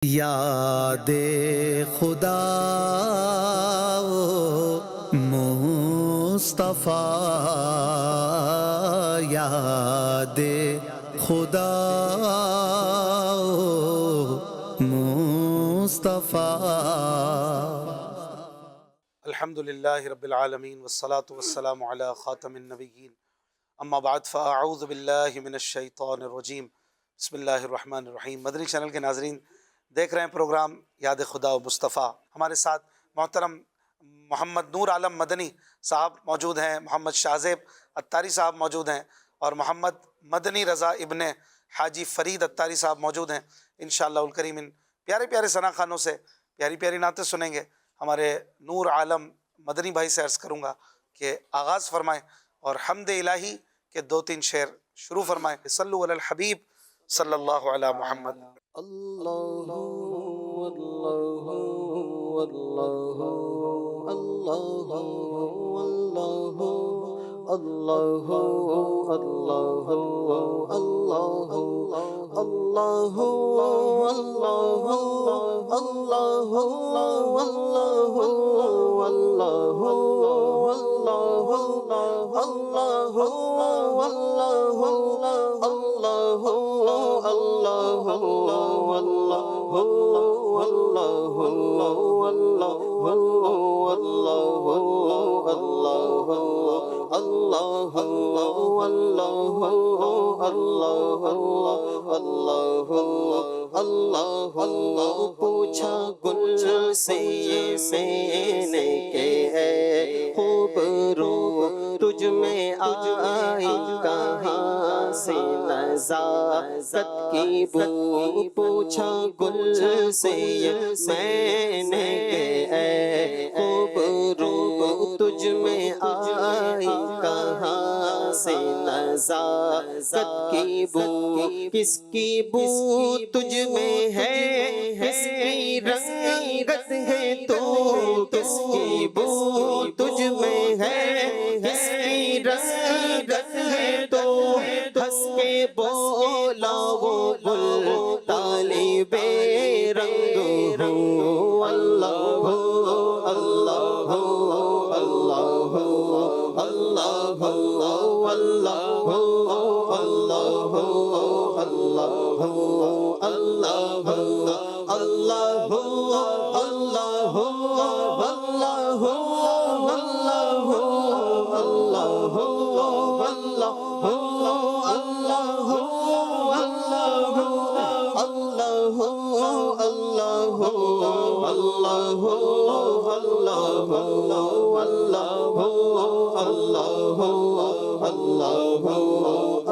یاد خدا و مصطفیٰ، یاد خدا و مصطفیٰ۔ الحمد للہ رب العالمین والصلاة والسلام علی خاتم النبیین، اما بعد فاعوذ باللہ من الشیطان الرجیم، بسم اللہ الرحمن الرحیم۔ مدنی چینل کے ناظرین، دیکھ رہے ہیں پروگرام یاد خدا و مصطفیٰ۔ ہمارے ساتھ محترم محمد نور عالم مدنی صاحب موجود ہیں، محمد شاہزیب اتاری صاحب موجود ہیں، اور محمد مدنی رضا ابن حاجی فرید اتاری صاحب موجود ہیں۔ انشاءاللہ الکریم ان پیارے پیارے ثنا خانوں سے پیاری پیاری نعتیں سنیں گے۔ ہمارے نور عالم مدنی بھائی سے عرض کروں گا کہ آغاز فرمائیں اور حمد الہی کے 2-3 شعر شروع فرمائیں۔ صلو علی الحبیب صلی اللہ علی محمد۔ اللہ اللہ اللہ اللہ اللہ اللہ اللہ اللہ اللہ پوچھا گل سے میں نے کہ اے خوبرو تجھ میں آئی کہاں سے نزاکت کی بو۔ پوچھا گل سے میں نے کہ اے خوبرو تجھ میں آئی کہاں سے نزاکت کی بو۔ کس کی بو تجھ میں ہے، کس کی رنگت ہے تو، کس کی بو تجھ میں ہے، کس کی رنگت ہے تو، ہنس کے بولا وہ گل طالب رنگ ہو۔ اللہ اللہ اللہ اللہ اللہ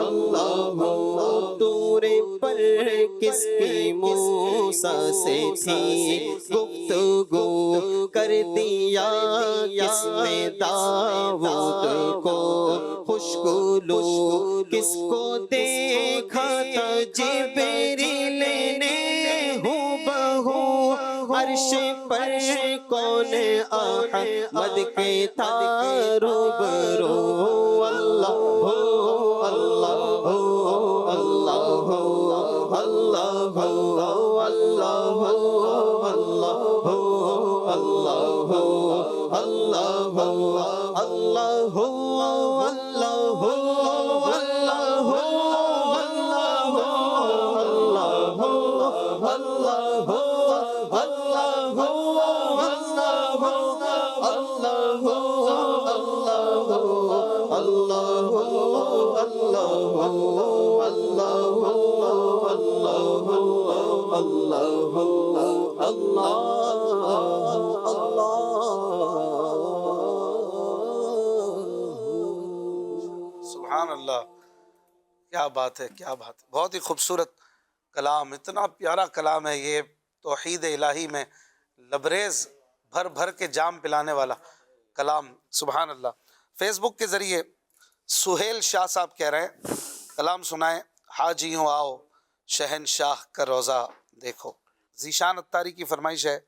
اللہ طور پر کس کی موسیٰ سے تھی گفتگو، کر دیا کس نے داؤد کو خوشگلو، کس کو دیکھا تھا جبریل نے ہو بہو، عرش پر کون احمد کے تھا روبرو۔ اللہ اللہ اللہ اللہ اللہ سبحان اللہ، کیا بات ہے، کیا بات ہے، بہت ہی خوبصورت کلام، اتنا پیارا کلام ہے یہ، توحید الہی میں لبریز بھر بھر کے جام پلانے والا کلام۔ سبحان اللہ۔ فیس بک کے ذریعے سہیل شاہ صاحب کہہ رہے ہیں کلام سنائیں، حاجی ہوں آؤ شہنشاہ کا روزہ دیکھو۔ ذیشان اتاری کی فرمائش ہے،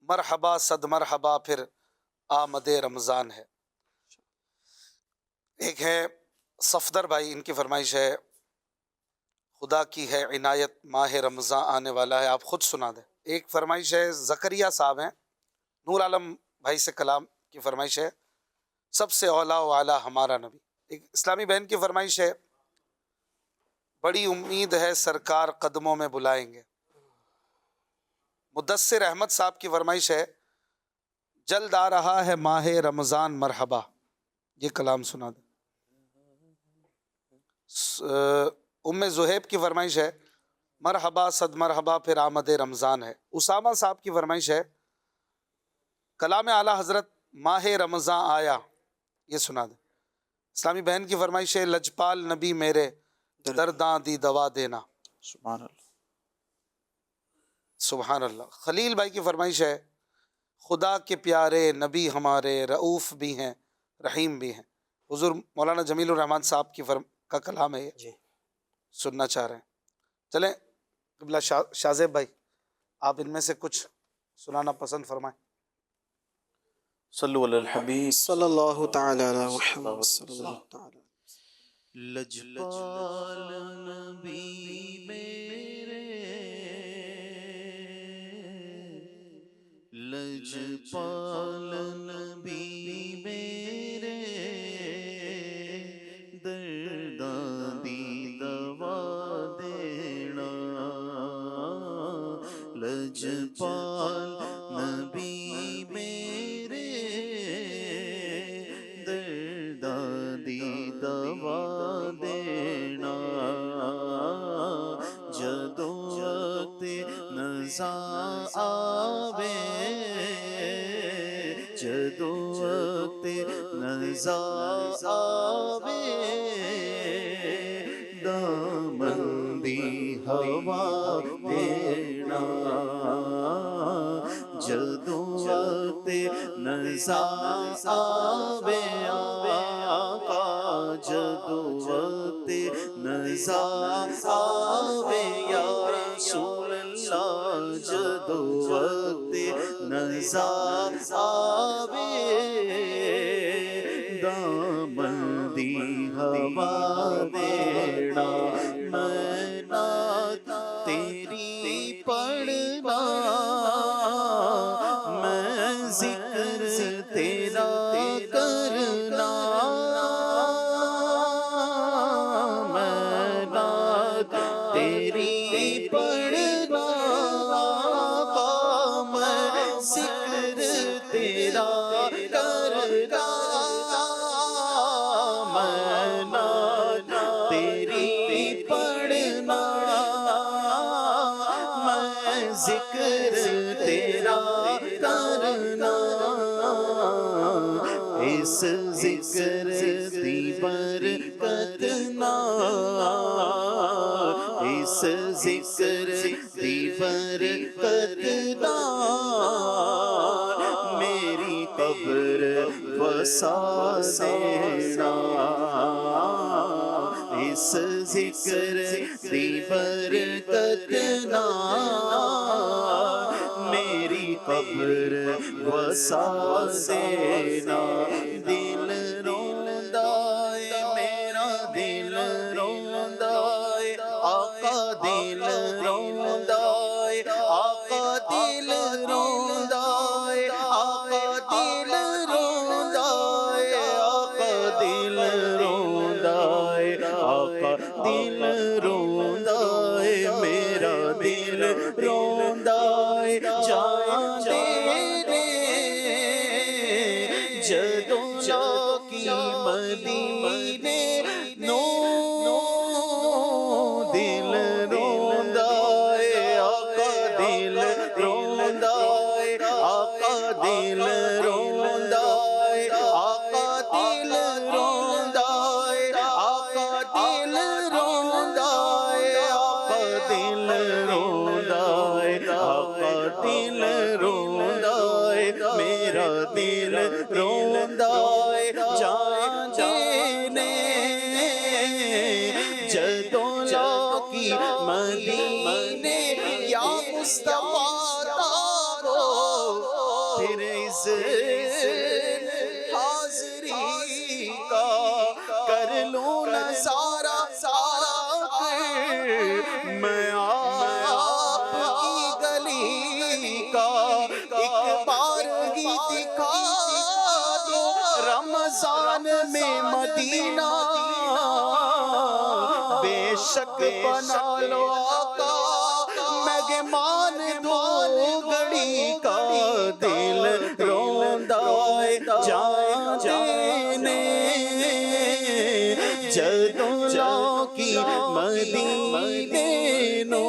مرحبا صد مرحبا پھر آمد رمضان ہے۔ ایک ہے صفدر بھائی، ان کی فرمائش ہے، خدا کی ہے عنایت، ماہ رمضان آنے والا ہے، آپ خود سنا دیں۔ ایک فرمائش ہے، زکریا صاحب ہیں، نور عالم بھائی سے کلام کی فرمائش ہے، سب سے اولا و اعلیٰ ہمارا نبی۔ ایک اسلامی بہن کی فرمائش ہے، بڑی امید ہے سرکار قدموں میں بلائیں گے۔ مدثر احمد صاحب کی فرمائش ہے، جلد آ رہا ہے ماہ رمضان مرحبا، یہ کلام سنا دیں۔ ام زہیب کی فرمائش ہے، مرحبا صد مرحبا پھر آمد رمضان ہے۔ اسامہ صاحب کی فرمائش ہے، کلام اعلیٰ حضرت ماہ رمضان آیا، یہ سنا دیں۔ اسلامی بہن کی فرمائش ہے، لجپال نبی میرے درداں دی دوا دینا، سبحان اللہ۔ سبحان اللہ۔ خلیل بھائی کی فرمائش ہے، خدا کے پیارے نبی ہمارے رعوف بھی ہیں رحیم بھی ہیں۔ حضور مولانا جمیل الرحمن صاحب کی کا کلام ہے، یہ جی سننا چاہ رہے ہیں۔ چلیں قبلہ شاذیب بھائی، آپ ان میں سے کچھ سنانا پسند فرمائیں۔ صلو علی الحبیب صلی اللہ تعالی علی محمد صلی اللہ تعالی۔ لجپال نبی میرے، لجپال نبی میرے، درداں دی دوا دینا، لجپال نبی میرے، درداں دی دوا دینا، جدوں وقت نزا آوے، جدوں وقت نزا آوے، دامن دی ہوا دینا، جدوں وقت نزا آوے آقا، جدوں وقت نزا آوے یا رسول اللہ، جدوں وقت نزا آوے، دامن دی ہوا دینا، میں نعت تیری پڑھنا، میں ذکر تیرا کرنا، میں نعت تیری پڑھنا، میں ذکر تیرا کرنا، میں نعت تیری پڑھنا، میں ذکر تیرا کرنا، اس ذکر دی برکت نا، اس ذکر دی برکت نا، میری قبر وسا دینا، اس ذکر دی برکت نا، میری قبر وسا دینا، دل روندا ہے میرا، دل روندا ہے آقا، دل روندا ہے آقا، دل روندا ہے آقا، دل روندا ہے آقا، دل روندا ہے آقا، دل روندا ہے میرا، دل روندا ہے جان دینے، جدوں لاکی مدینے نو، دل روندا ہے آقا، دل روندا ہے آقا، دل روندا ہے آقا، دل روندا ہے آقا، دل روندا ہے آقا، دل روندا ہے آقا، دل روندا ہے میرا، دل روندا ہے جان دینے، جدوں لاکی مدینے، یا مصطفیٰ تارو پھر اس حاضری کا کر لوں نظارہ، کا ایک بار ہی دکھا دو رمضان میں مدینہ بے شک بنا لو آقا مہمان دو گھڑی کا دل روندا ہے جان دینے جدوں لاکی مدینے نو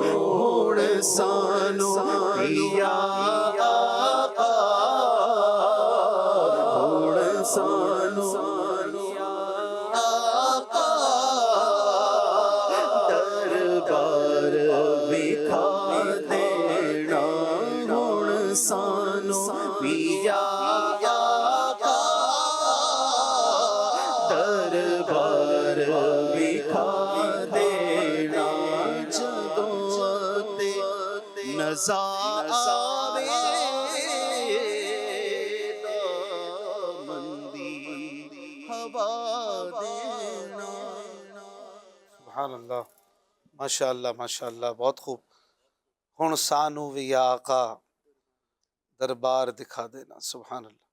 ہوڑ سانو یا آقا ہوڑ سانو آقا دربار وکھا دینا ہوڑ سانو یا آقا دربار وکھا دینا جدوں تے نظر آوے دامندی ہوا دینا. سبحان اللہ، ماشاء اللہ ماشاء اللہ، بہت خوب. ہن سانو وی یا آقا دربار دکھا دینا. سبحان اللہ.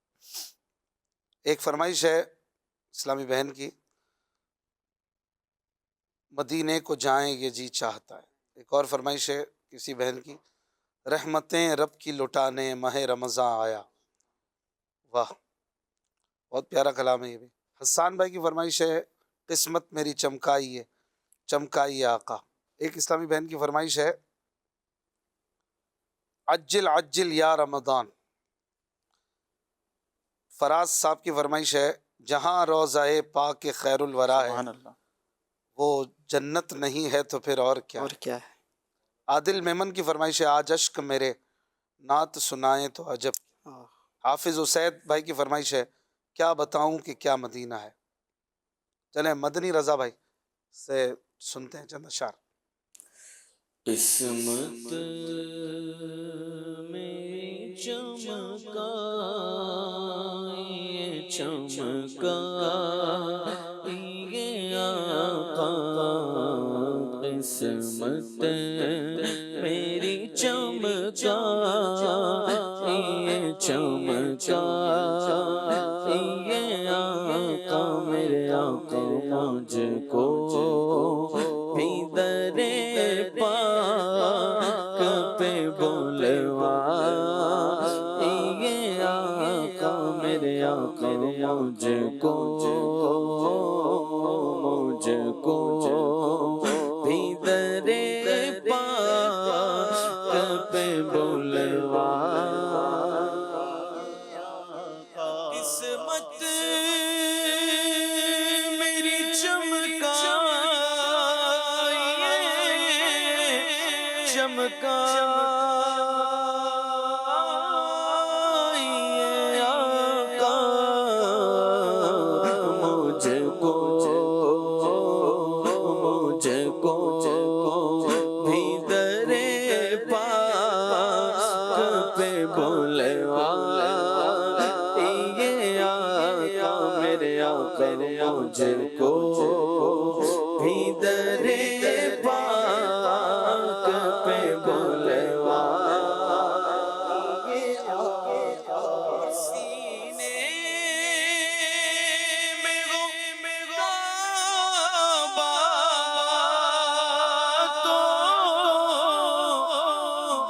ایک فرمائش ہے اسلامی بہن کی، مدینے کو جائیں یہ جی چاہتا ہے. ایک اور فرمائش ہے کسی بہن کی، رحمتیں رب کی لٹانے ماہ رمضان آیا. واہ، بہت پیارا کلام ہے یہ بھی. حسان بھائی کی فرمائش ہے، قسمت میری چمکائی ہے چمکائی آقا. ایک اسلامی بہن کی فرمائش ہے، عجل عجل یا رمضان. فراز صاحب کی فرمائش ہے، جہاں روضہ پاک خیر الورا ہے سبحان اللہ. وہ جنت نہیں ہے تو پھر اور کیا اور ہے. کیا ہے؟ عادل میمن کی فرمائش ہے، آج اشک میرے نعت سنائیں تو عجب. آہ. حافظ اسید بھائی کی فرمائش ہے، کیا بتاؤں کہ کیا مدینہ ہے. چلیں مدنی رضا بھائی سے سنتے ہیں چند اشعار. قسمت میں چمکا یہ چمکا یہ آقا قسمت میری چمکا یہ چمکا یہ آقا میرے آقا مجھ کو بھی درے پاک پہ بولوا یہ آقا میرے آقا مجھ کو بھی درے پاک پہ بولوا. قسمت میری چمکا چمکا یہ آقا مجھ کو بھی درے پاک پہ بولوا یہ آقا میرے آقا مجھ کو بھی درے پاک پہ بولوا. سینے میں کعبہ تو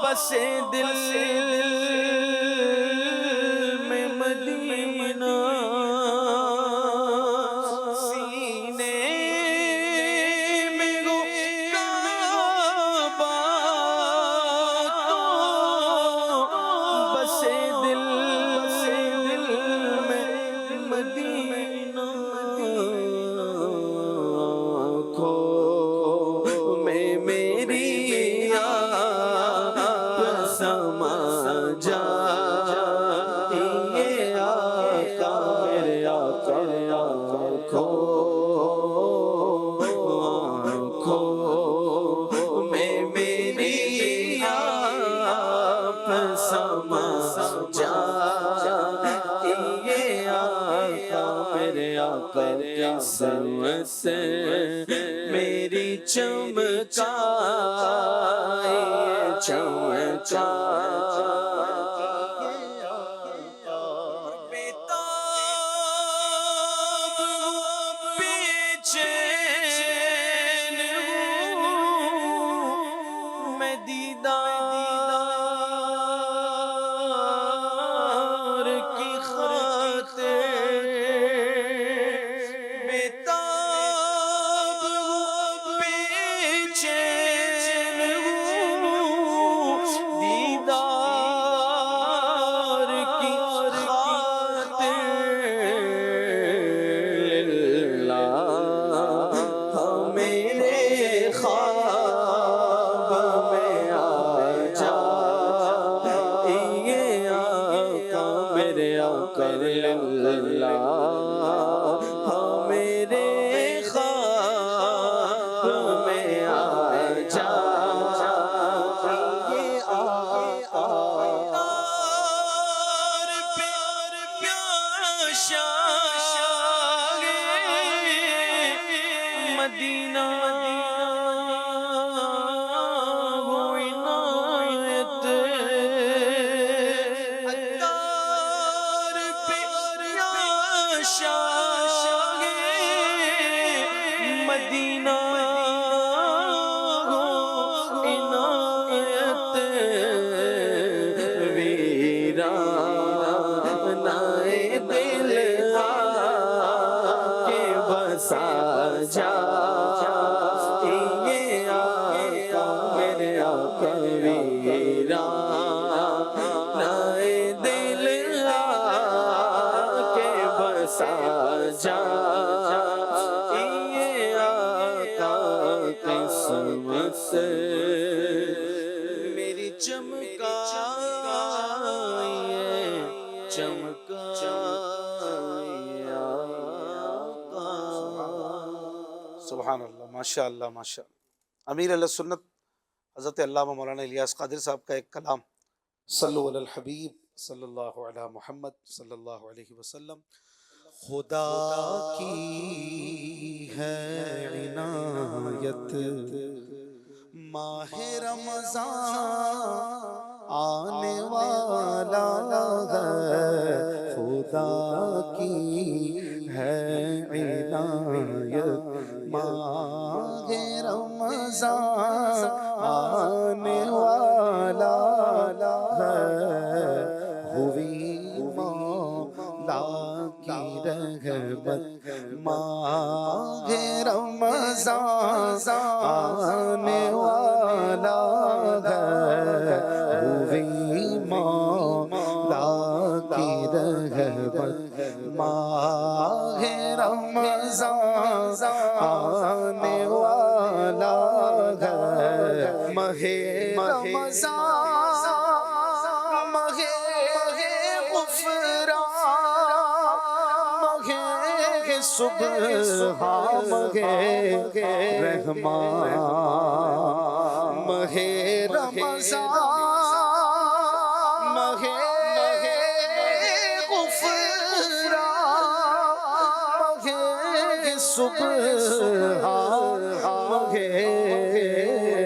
بسے دل میں مدینہ. سینے میں کعبہ تو بسے دل میں مدینہ. آنکھوں میں میری آپ سما جا یہ آقا میرے آقا آنکھوں میں میری آپ سما جا یہ آقا میرے آقا قسمت میری چمکا یہ چمکا میری سبحان اللہ، ماشاء اللہ ماشاء اللہ۔ امیر علیہ سنت حضرت علامہ مولانا الیاس قادری صاحب کا ایک کلام، صلو علی الحبیب صلی اللہ علی محمد صلی اللہ علیہ وسلم۔ خدا کی ہے عنایت، ماہ رمضان آنے والا ہے، خدا کی ہے عنایت، ماہ رمضان آنے والا ہے، ہوئی مولا کی رحمت، ماہ رمضان آنے والا ہے، ہوئی مولا کی رحمت، ماہ رمضان آنے والا ہے، ماہ رمضان صبح مگے رحمان، ماہ رمضان ماہ غفران، ماہ صبح ماہ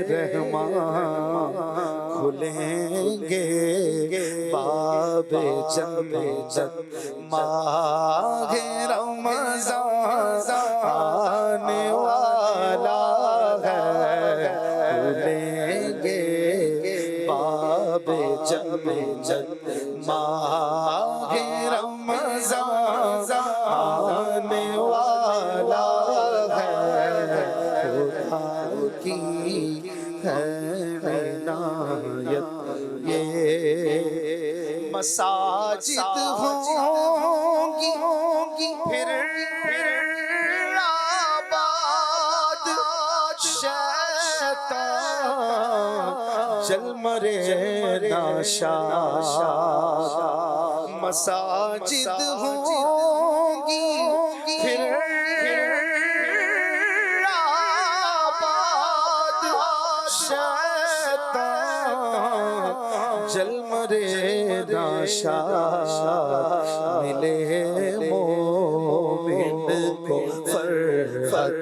رحمان، کھلیں گے باب جنت، ماہ رمضان آنے والا ہے، کھلیں گے باب جنت، ماہ رمضان آنے والا ہے، خدا کی ہے عنایت، یہ مساجد ہوں گی پھر آباد، شیطان جل مرے ناشاد، مساجد ہوں گی پھر آباد، شیطان جل مرے ناشاد، ملے مومن کو فرحت،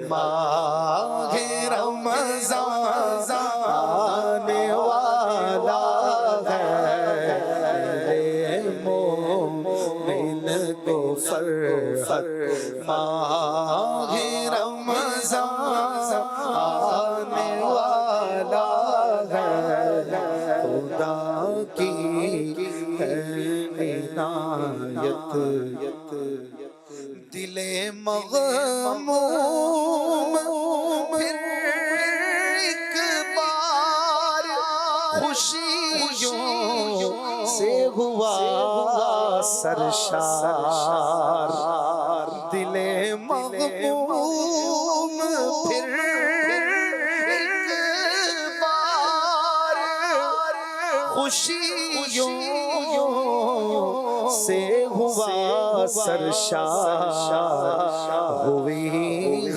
ماہ رمضان آنے والا ماہ رمضان آنے والا ہے، خدا کی ہے عنایت، دل مغموم پھر ایک بار خوشیوں سے ہوا سرشار، دل مغموم پھر ایک بار خوشیوں سے ہوا سرشار، ہوئی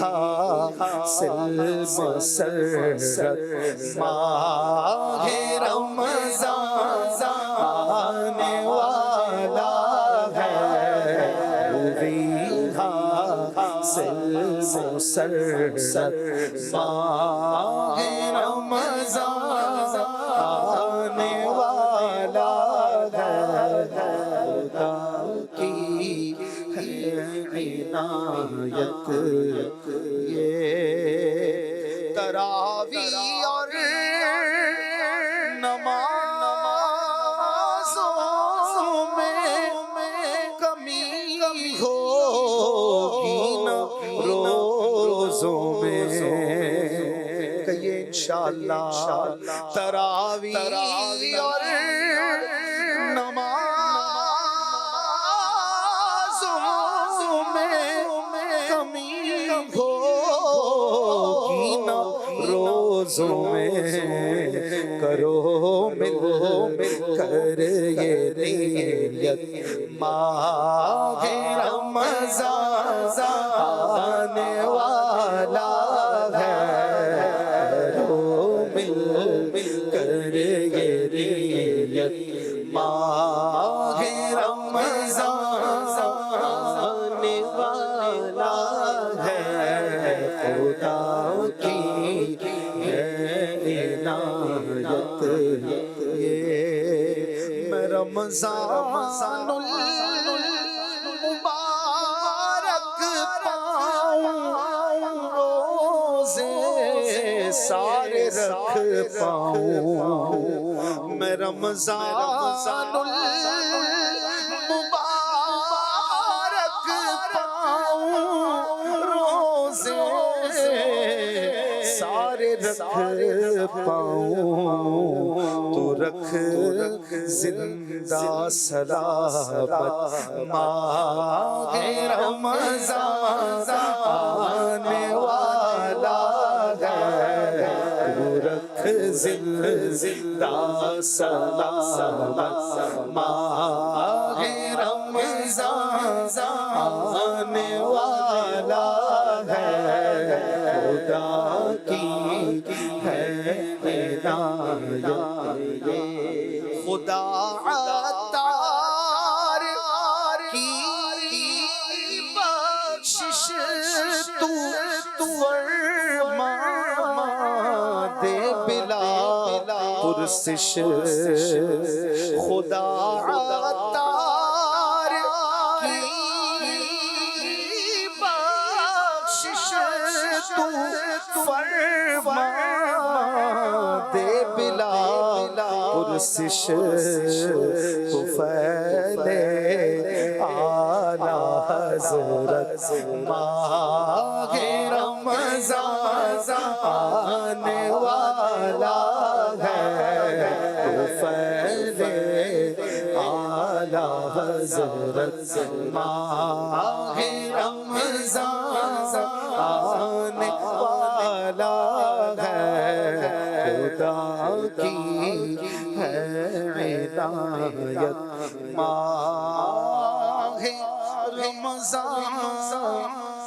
حاصل مسرت ماہ رمضان آنے والا ہے، ہوئی حاصل مسرت ماہ رمضان آنے والا ہے، خدا کی ہے عنایت، یہ تراویح اور نمازوں میں کمی ہوگی نہ روزوں میں، کہیے انشاءاللہ تراویح اور نمازوں میں کمی ہوگی نہ روزوں میں، کرو مل کر یہ نیت ماہ رمضان آنے والا ہے، کرو مل کر یہ نیت ماہ رمضان آنے والا ہے، خدا کی ہے عنایت، یہ میں رمضان المبارک پاؤں، روزے سارے رکھ پاؤں، میں رمضان المبارک پاؤں، روزے سارے رکھ پاؤں، تو رکھ زندہ سلامت ماہ رمضان آنے والا ہے، تو رکھ زندہ سلامت ماہ رمضان آنے والا ہے، خدا کی ہے عنایت، خدا عطار کی بخشش تو فرما دے بلا پرسش، خدا عطار کی بخشش تو فرما دے بلا پرسش، تو پھیلے اعلی حضرت ماہ رمضان آنے والا ہے، تو پھیلے اعلی حضرت ماہ رمضان آنے والا ہے، خدا کی ہے عنایت ماہ رمضان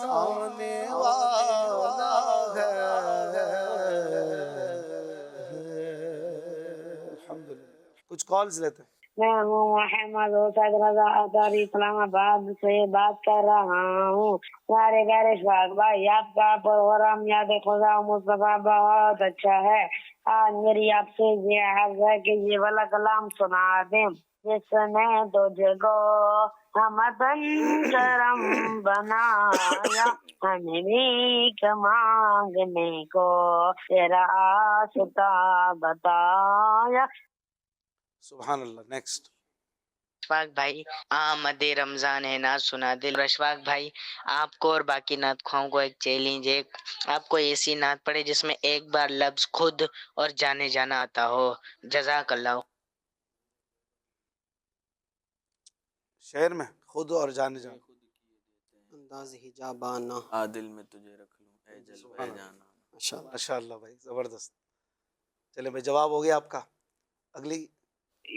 آنے والا ہے، الحمدللہ۔ کچھ کالز لیتے ہیں۔ میں ہوں محمد حسین رضا اطاری اسلام آباد سے بات کر رہا ہوں۔ سارے گھر اشفاق بھائی، آپ کا پروگرام یاد خدا مصطفیٰ بہت اچھا ہے۔ آج میری آپ سے یہ عرض ہے کہ یہ والا کلام سنا دیں جس نے تجھ کو ہمدن کرم بنایا، ہمیں بھیک مانگنے کو تیرا آستا بتایا۔ سبحان اللہ. نیکسٹ. اشفاق بھائی آمد رمضان ہے نعت سنا دل. اشفاق بھائی آپ کو اور باقی نعت خواہوں کو ایک چیلنج ہے، آپ کو ایسی نعت پڑھے جس میں ایک بار لفظ خود اور جانے جانا آتا ہو. جزاک اللہ. شعر میں خود اور جانے جانا. انداز حجابانہ. عادل میں تجھے رکھ لوں اے جلوہ جانا. ماشاءاللہ. ماشاء اللہ بھائی زبردست. چلے بھائی جواب ہو گیا آپ کا. اگلی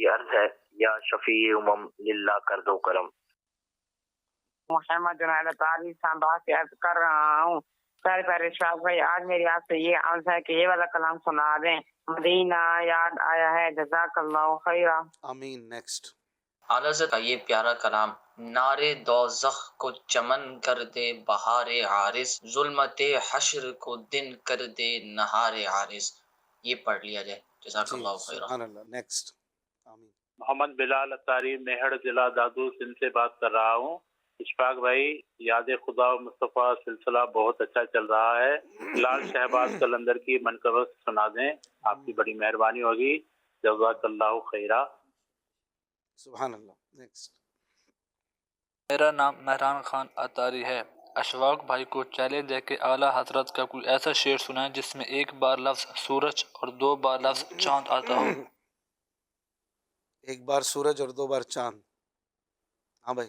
عرض ہے یا شفیع امم للہ کر دو کرم. محمد جنید تعالی سانبا سے عرض کر رہا ہوں، سارے پیارے اشفاق بھائی آج میری آپ سے یہ عرض ہے کہ یہ والا کلام سنا دیں، مدینہ یاد آیا ہے. جزاک اللہ خیرہ. آمین. نیکسٹ. اعلیٰ حضرت کا یہ پیارا کلام، نارے دوزخ کو چمن کر دے بہار عارض، ظلمت حشر کو دن کر دے نہار عارض. یہ پڑھ لیا جائے. جزاک اللہ خیرہ. سبحان اللہ. نیکسٹ. آمین. محمد بلال اطاری میہڑ ضلع دادو سندھ سے بات کر رہا ہوں. اشفاق بھائی یاد خدا و مصطفیٰ سلسلہ بہت اچھا چل رہا ہے، لال شہباز قلندر کی منقبت سنا دیں، آپ کی بڑی مہربانی ہوگی. جزاک اللہ خیرہ. سبحان اللہ. نیکسٹ. میرا نام مہران خان اطاری ہے. اشفاق بھائی کو چیلنج ہے کہ اعلیٰ حضرت کا کوئی ایسا شعر سنائیں جس میں ایک بار لفظ سورج اور دو بار لفظ چاند آتا ہو. ایک بار سورج اور دو بار چاند. ہاں بھائی.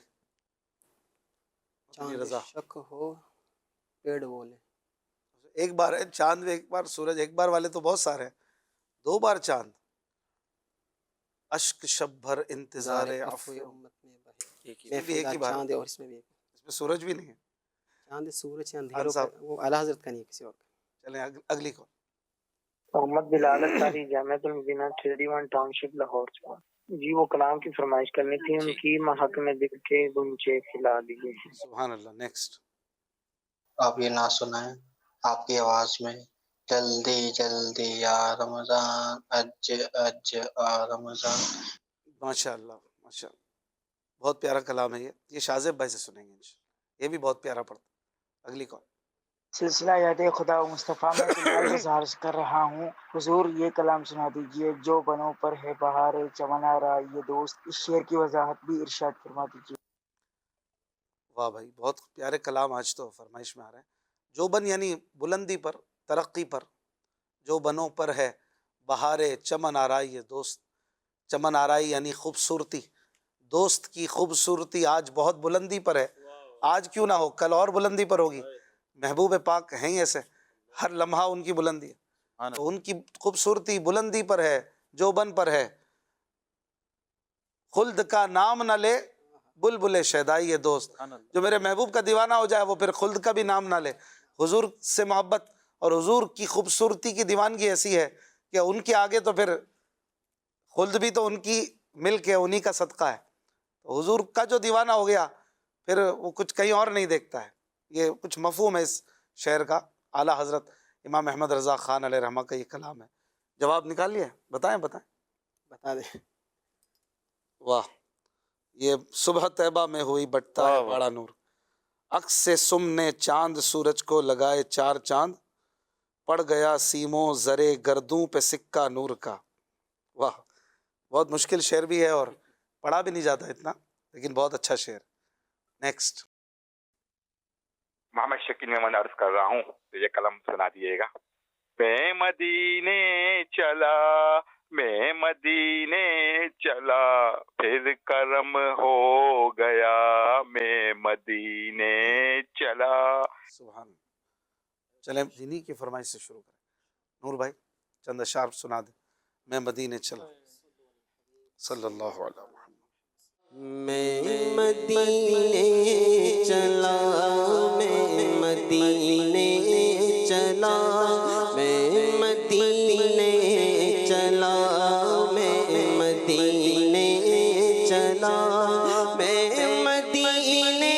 چاند رضا. شک ہو پیڑ بولے. ایک بار ہے چاند، ایک بار سورج. ایک بار والے تو بہت سارے ہیں. دو بار چاند. اشک شب بھر انتظار عفو. امت میں بہے. یہ بھی ایک ہی بار. چاند ہے اور اس میں بھی ایک. اس میں سورج بھی نہیں ہے. چاند سورج خان اندھیروں صاحب. کا، وہ اعلیٰ حضرت کا نہیں کسی اور کا. چلیں اگلی کو. محمد بلال اطاری جامعۃ المدینہ 31 ٹاؤن شپ لاہور سے. جی وہ کلام کی فرمائش کرنی تھی، ان کی محک میں دل کے گنچے کھلا دیے. سبحان اللہ. نیکسٹ. آپ یہ نہ سنائیں آپ کی آواز میں، جلدی جلدی یا رمضان اج اج آ رمضان. ماشاء اللہ. ماشاء اللہ. بہت پیارا کلام ہے یہ شاذب بھائی سے سنیں گے انشاءاللہ. یہ بھی بہت پیارا پڑتا. اگلی کال. سلسلہ یاد خدا و مصطفیٰ میں بلال گزارش کر رہا ہوں، حضور یہ کلام سنا دیجئے، جو بنوں پر ہے بہار چمن آرا یہ دوست. اس شعر کی وضاحت بھی ارشاد فرما دیجئے. واہ بھائی بہت پیارے کلام آج تو فرمائش میں آ رہے ہیں. جو بن یعنی بلندی پر، ترقی پر. جو بنوں پر ہے بہار چمن آرائی یہ دوست. چمن آرائی یعنی خوبصورتی. دوست کی خوبصورتی آج بہت بلندی پر ہے. آج کیوں نہ ہو، کل اور بلندی پر ہوگی. محبوب پاک ہیں ایسے، ہر لمحہ ان کی بلندی ہے. تو ان کی خوبصورتی بلندی پر ہے، جو بن پر ہے. خلد کا نام نہ لے بلبل شیدائی یہ دوست. جو میرے محبوب کا دیوانہ ہو جائے وہ پھر خلد کا بھی نام نہ لے. حضور سے محبت اور حضور کی خوبصورتی کی دیوانگی ایسی ہے کہ ان کے آگے تو پھر خلد بھی تو ان کی ملک ہے، انہی کا صدقہ ہے. تو حضور کا جو دیوانہ ہو گیا پھر وہ کچھ کہیں اور نہیں دیکھتا ہے. یہ کچھ مفہوم ہے اس شعر کا. اعلیٰ حضرت امام احمد رضا خان علیہ رحمہ کا یہ کلام ہے. جواب نکال لیا؟ بتائیں. بتا دیں. واہ. یہ صبح طیبہ میں ہوئی بٹتا ہے بڑا نور، عکس سے سم نے چاند سورج کو لگائے چار چاند، پڑ گیا سیموں زرے گردوں پہ سکہ نور کا. واہ. بہت مشکل شعر بھی ہے اور پڑھا بھی نہیں جاتا اتنا، لیکن بہت اچھا شعر. نیکسٹ. محمد شکیل میں عرض کر رہا ہوں تو یہ کلام سنا دیے گا. میں مدینے چلا میں مدینے چلا پھر کرم ہو گیا میں مدینے چلا. سبحان اللہ. چلیں جنہی کی فرمائش سے شروع کریں. نور بھائی چند اشعار سنا دیں. میں مدینے چلا. صلی اللہ علیہ وسلم. میں مدینے چلا میں مدینے چلا میں مدینے چلا میں مدینے چلا میں مدینے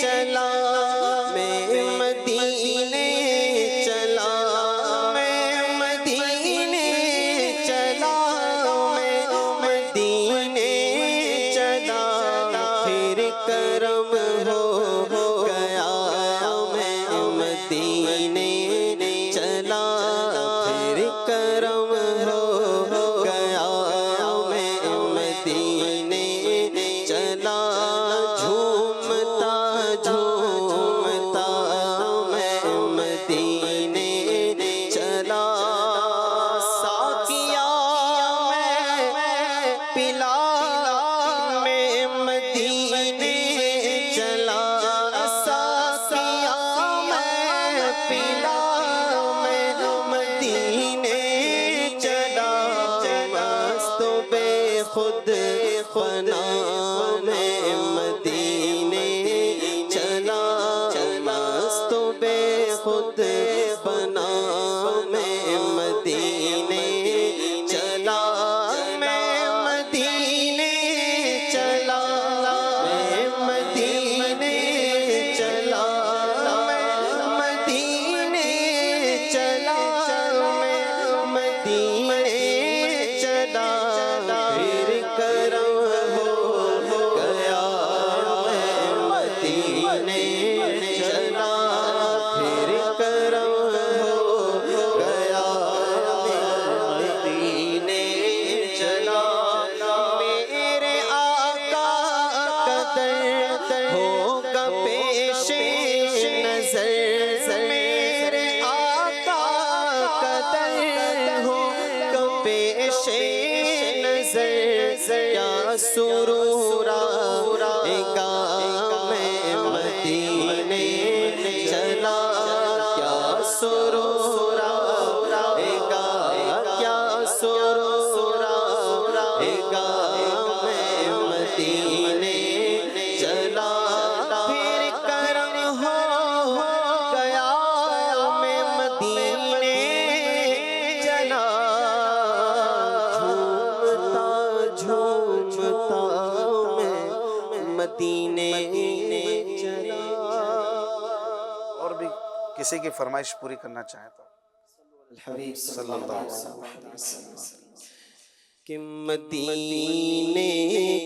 چلا میں مدینے چلا میں مدینے بے خود بنا میں مدینے چلا مست بے خود بنا میں مدینے چلا میں مدینے چلا میں مدینے چلا میں مدینے چلا میں مدینے چلا پھر کرم ہو گیا میں مدینے چلا پھر کرم ہو گیا مدینے چلا میرے آقا قدر ہوگا پیش نظر میرے آقا قدر ہوگا پیش نظر کیا سرور آئے گا میں مدینے چلا کیا سرور آئے گا کیا سرور آئے گا میں مدینے چلا پھر کرم ہو گیا میں مدینے چلا جھومتا میں مدینے چلا اور بھی کسی کی فرمائش پوری کرنا چاہیں تو الحبیب صلی اللہ علیہ وسلم کہ مدینے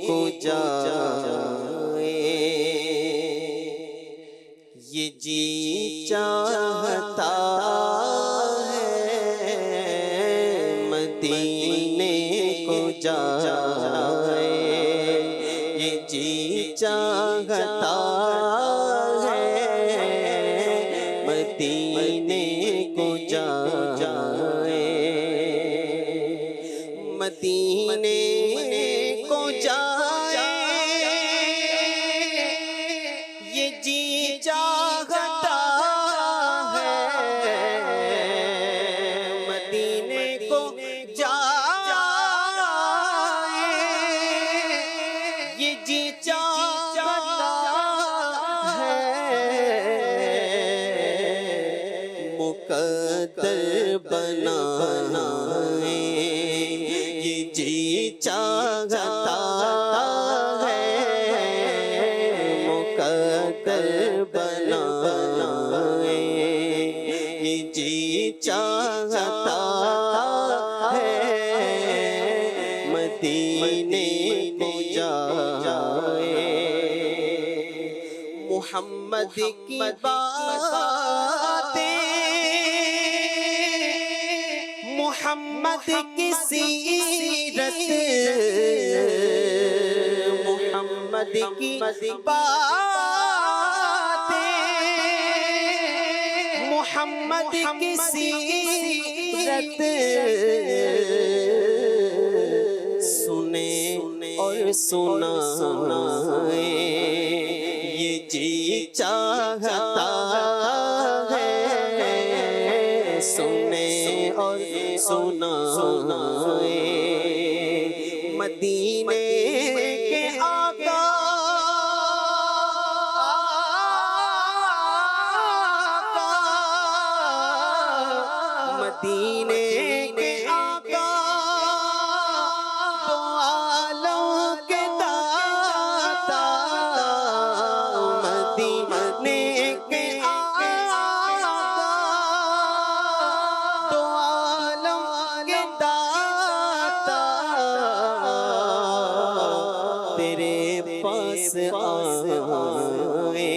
کو جائے یہ جی چاہتا ہے مدینے کو جائے یہ جی چاہتا ہے مدینے کو جائے مدینے کو جائے یہ جی چاہتا ہے مدینے کو جائے یہ جی چاہتا ہے مقدر بنانا یہ جی چاہتا ہے مقدر بنانا یہ جی چاہتا ہے مدینے کو جائے محمد کی باتیں محمد کی سیرت محمد کی باتیں محمد کی سیرت سنے اور سنائے یہ جی چاہتا ہے سنے اور سنائے مدینے کے آقا مدینے کے آقا دو عالم کے داتا مدینے کے آقا دو عالم کے داتا تیرے پاس آئے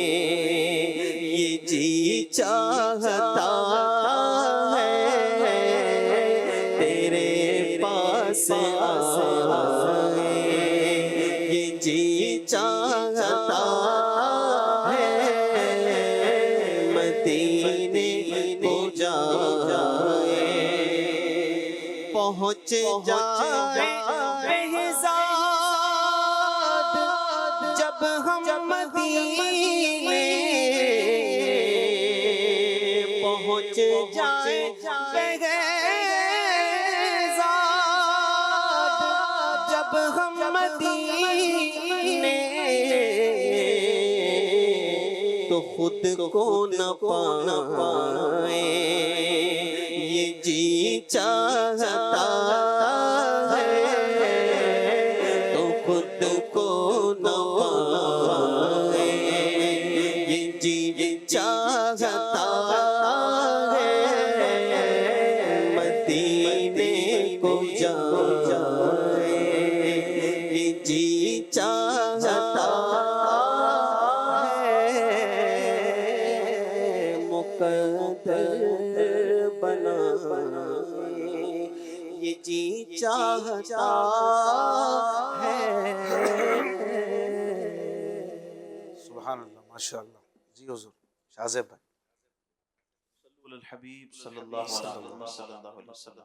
یہ جی چاہتا آئے یہ جی چاہتا ہے مدینے کو جائے پہنچ جائے بہزاد جب ہم مدینے پہنچ جائے جب ہم مدینے تو خود کو نہ پائیں یہ جی چاہتا ہے تو خود کو نہ پائیں یہ جی چاہتا چاہتا ہے. سبحان اللہ ماشاء اللہ. جی حضور شاہزیب بھائی. الحبیب صلی اللہ علیہ وسلم.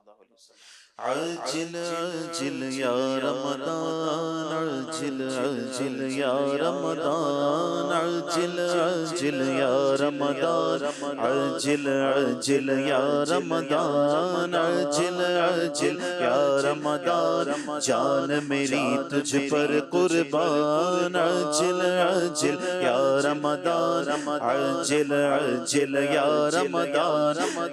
عجل عجل یا رمضان عجل عجل یا رمضان عجل عجل یا رمضان عجل عجل یا رمضان عجل عجل یا رمضان جان میری تجھ پر قربان عجل عجل یا رمضان عجل عجل یا رمضان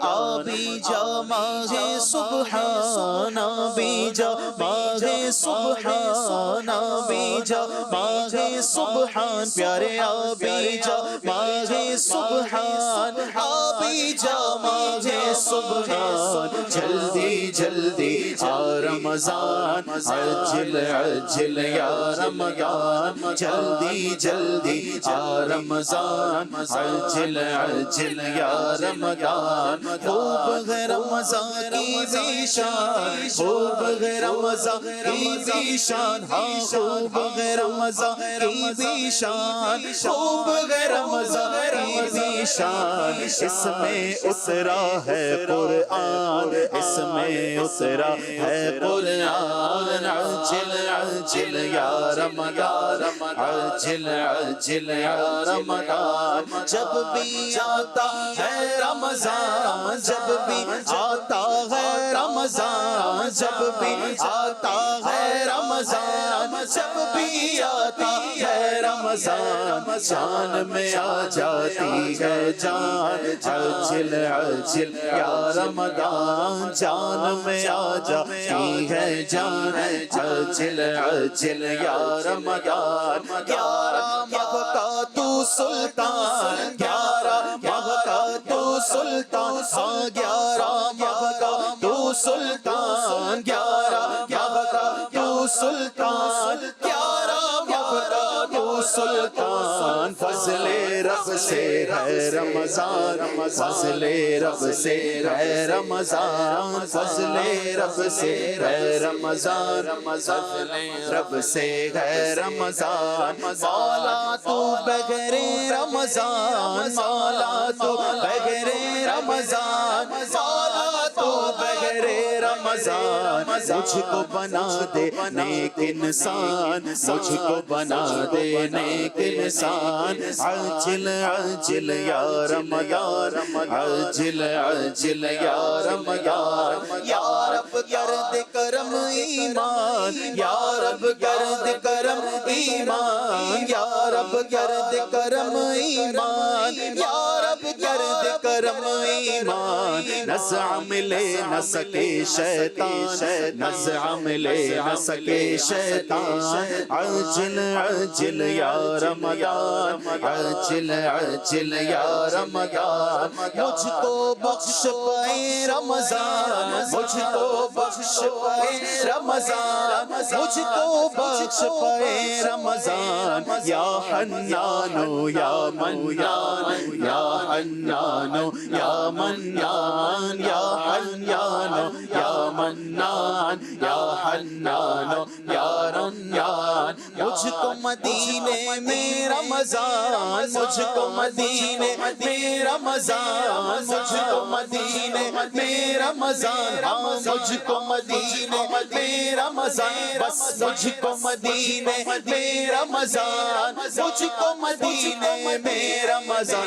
آبی جا ماہ سبحان آبی جا ماہ سبحان آبی جا ماہ سبحان پیارے آبی جا ماہ سبحان آبی جا ماہ سبحان جلدی جلدی آ رمضان عجل عجل یا رمضان جلدی جلدی آ رمضان عجل عجل یا رمضان خوب ہے رمضان کی ذیشان خوب ہے رمضان کی ذیشان ہاں خوب ہے رمضان کی ذیشان خوب ہے رمضان کی ذیشان اس میں اترا ہے قرآن اس میں اترا ہے قرآن عجل عجل یا رمضان عجل عجل یا رمضان جب بھی آتا ہے رمضان جب بھی آتا ہے رمضان جب بھی آتا ہے رمضان جب بھی آتا ہے رمضان جان میں آ جاتی ہے جان عجل عجل یا رمضان جان میں آ جاتی ہے جان عجل عجل یا رمضان 11 ماہ کا تو سلطان 11 ماہ کا تو سلطان ہاں 11 ماہ کا تو سلطان 11 ماہ کا تو سلطان 11 ماہ کا تو سلطان فضل رب سے ہے رمضان فضل رب سے ہے رمضان فضل رب سے ہے رمضان فضل رب سے ہے رمضان مولا تو بغیر رمضان مولا تو بغیر رمضان مولا تو بغیر رمضان مجھ کو بنا دے نیک انسان مجھ کو بنا دے نیک انسان عجل عجل یا رمضان عجل عجل یا رمضان یا رب گرد کرم ایمان یا رب گرد کرم ایمان یا رب گرد کرم ایمان یا رب گرد کرم ایمان نزع ملے نہ سکے شیطان نزع ملے نہ سکے شیطان عجل عجل یا رمضان عجل عجل یا رمضان مجھ کو بخش پائے رمضان مجھ کو بخش پائے رمضان مجھ کو بخش پائے رمضان یا حنانو یا منان یا حنانو یا منان یا حنانو یا منان یا حنانو یا رنان مجھ کو مدینے میں رمضان مجھ کو مدینے میں رمضان مجھ کو مدینے میں رمضان ہاں مجھ کو مدینے میں رمضان بس مجھ کو مدینے میں رمضان مجھ کو مدینے میں رمضان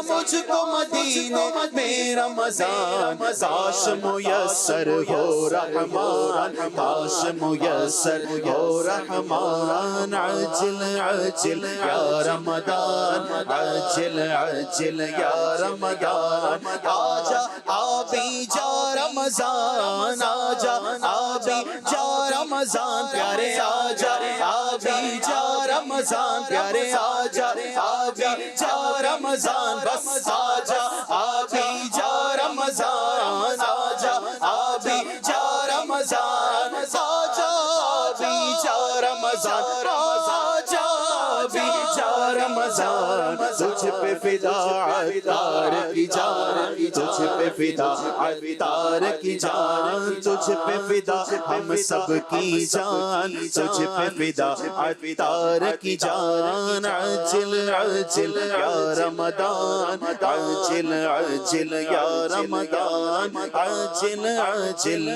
مجھ کو مدینے میں رمضان، کاش میسر ہو رحمان، کاش میسر ہو رحمان، عجل عجل یا رمضان، عجل عجل یا رمضان، آجا آبی جا رمضان، آجا آبی جا رمضان، پیارے آجا آبی جا رمضان، پیارے آجا آبی جا رمضان، بس آجا آبی جا رمضان، آجا آبی جا رمضان، آجا آبی جا رمضان، آجا آبی جا رمضان، تجھ پہ فدا عطار کی جان، تجھ پہ فدا عطار کی جان، تجھ پہ فدا ہم سب کی جان، تجھ پہ فدا عطار کی جان، عجل عجل یا رمضان، عجل عجل یا رمضان، عجل عجل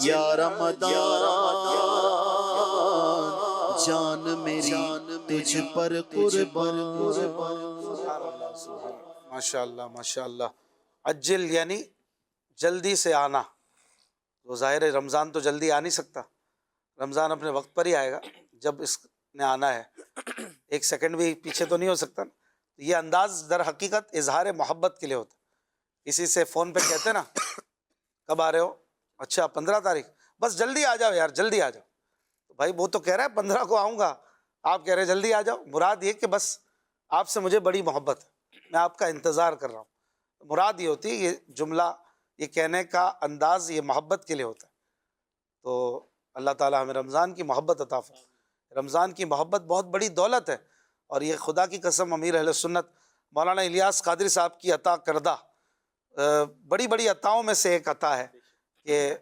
یا رمضان، جان میری تجھ پر قربان۔ ماشاءاللہ ماشاءاللہ۔ عجل یعنی جلدی سے آنا، تو ظاہر ہے رمضان تو جلدی آ نہیں سکتا، رمضان اپنے وقت پر ہی آئے گا جب اس نے آنا ہے، ایک سیکنڈ بھی پیچھے تو نہیں ہو سکتا۔ یہ انداز در حقیقت اظہار محبت کے لیے ہوتا ہے۔ کسی سے فون پہ کہتے نا کب آ رہے ہو، اچھا 15 تاریخ، بس جلدی آ جاؤ یار، جلدی آ جاؤ۔ بھائی وہ تو کہہ رہا ہے 15 کو آؤں گا، آپ کہہ رہے ہیں جلدی آ جاؤ، مراد یہ کہ بس آپ سے مجھے بڑی محبت ہے، میں آپ کا انتظار کر رہا ہوں۔ مراد یہ ہوتی ہے، یہ جملہ یہ کہنے کا انداز یہ محبت کے لیے ہوتا ہے۔ تو اللہ تعالیٰ ہمیں رمضان کی محبت عطا فرمائے۔ رمضان کی محبت بہت بڑی دولت ہے، اور یہ خدا کی قسم امیر اہل سنت مولانا الیاس قادری صاحب کی عطا کردہ بڑی بڑی عطاؤں میں سے ایک عطا ہے کہ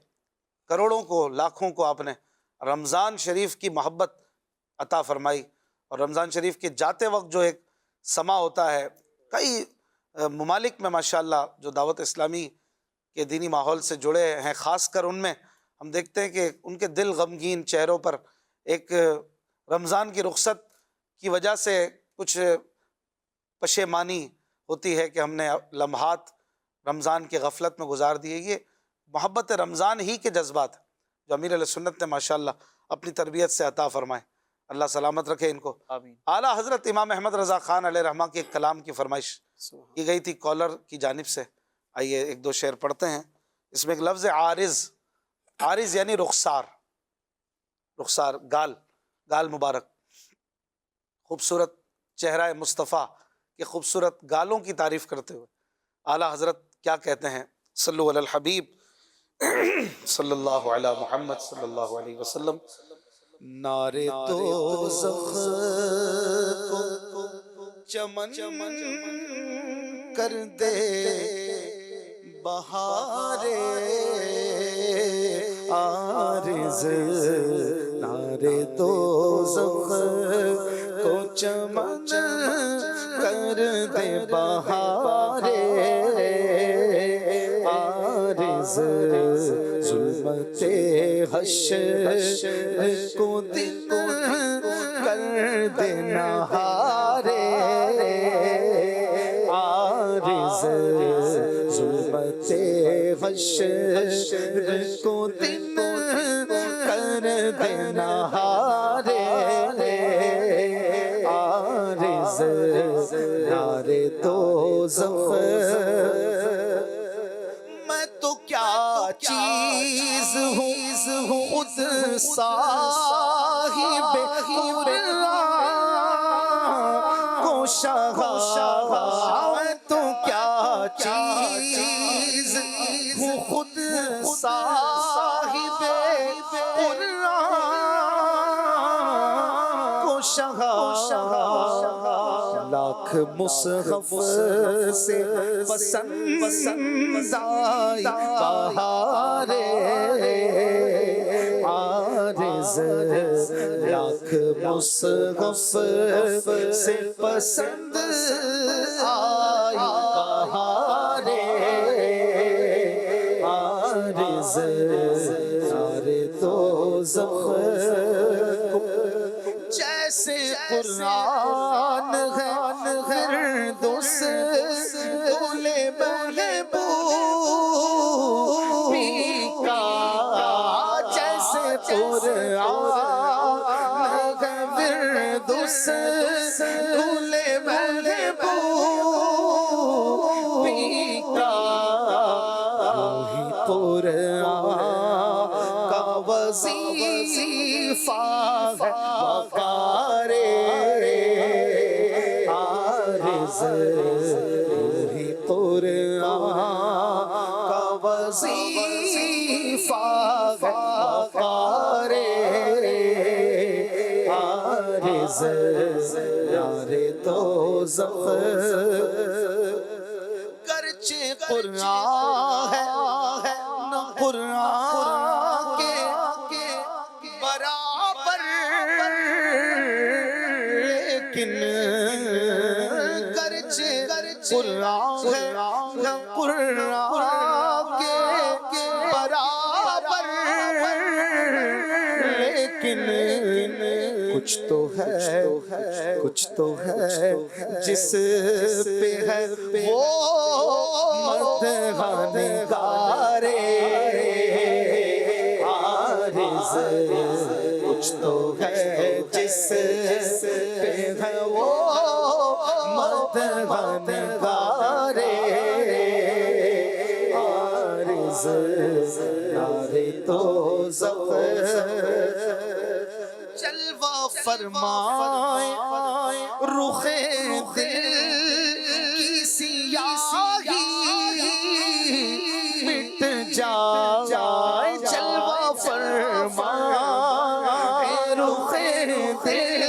کروڑوں کو لاکھوں کو آپ نے رمضان شریف کی محبت عطا فرمائی۔ اور رمضان شریف کے جاتے وقت جو ایک سما ہوتا ہے، کئی ممالک میں ماشاءاللہ جو دعوت اسلامی کے دینی ماحول سے جڑے ہیں، خاص کر ان میں ہم دیکھتے ہیں کہ ان کے دل غمگین چہروں پر ایک رمضان کی رخصت کی وجہ سے کچھ پشیمانی ہوتی ہے کہ ہم نے لمحات رمضان کے غفلت میں گزار دیے۔ یہ محبت رمضان ہی کے جذبات جو امیر علیہ سنت نے ماشاءاللہ اپنی تربیت سے عطا فرمائے، اللہ سلامت رکھے ان کو۔ اعلیٰ حضرت امام احمد رضا خان علیہ رحمہ کے ایک کلام کی فرمائش کی گئی تھی کالر کی جانب سے، آئیے ایک دو شعر پڑھتے ہیں۔ اس میں ایک لفظ عارض، عارض یعنی رخسار، رخسار گال، گال مبارک، خوبصورت چہرہ مصطفیٰ کے خوبصورت گالوں کی تعریف کرتے ہوئے اعلیٰ حضرت کیا کہتے ہیں؟ صلو علی الحبیب صلی اللہ علی محمد صلی اللہ علیہ وسلم۔ نعرے دوزخ کو چمن کر دے بہارے عارض، نعرے دوزخ کو چمن کر دے بہارے عارض، ظلمت حشر کو دن کر دے نہارے عارض، ظلمت حشر کو دن کر دے نہارے عارض، نعرے دوزخ میں تو کیا چیز ہوں خود صاحب قرآن کو شاہ، میں تو کیا چیز ہوں خود صاحب قرآن کو شاہ، لاکھ مصحف سے پسند آئی بہارے عارض، لاکھ مصحف سے پسند آئی بہارے عارض، نعرے دوزخ جیسے قرآن ہے فردوس گل محبوبی کا جیسے قرآن فردوس گل محبوبی کا وہی قرآن کا وظیفہ ہے وقار عارض وہی قرآن کا وظیفہ ہے وقار عارض یار دوزخ گرچہ قرآن ہے نہ قرآن کے برابر لیکن گرچہ قرآن ہے نہ قرآن کے برابر لیکن کچھ تو ہے جس پہ ہے وہ مدح نگار عارض کچھ تو ہے جس پہ ہے وہ مدح نگار عارض یار دوزخ جلوہ فرمائے رخ دل کی سیاہی مٹ جائے جلوہ فرمائے رخ دل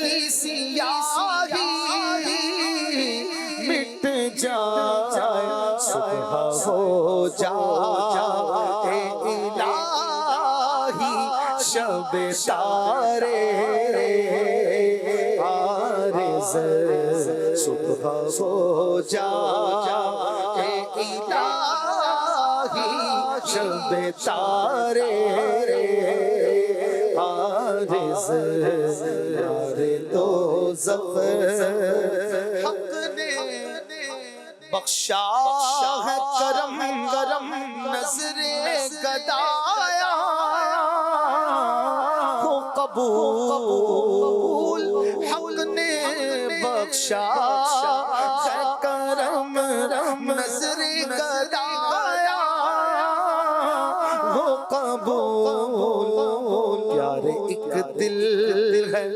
کی سیاہی مٹ جائے صبح ہو جائے الہی شب تارے عارض صبح ہو جائے الہی شب تارے عارض یار دوزخ حق نے بخشا ہے کرم کرم نظر گدایا ہو قبول حق نے بخشا ہے کرم نظر گدایا ہو قبول پیار ایک دل ہے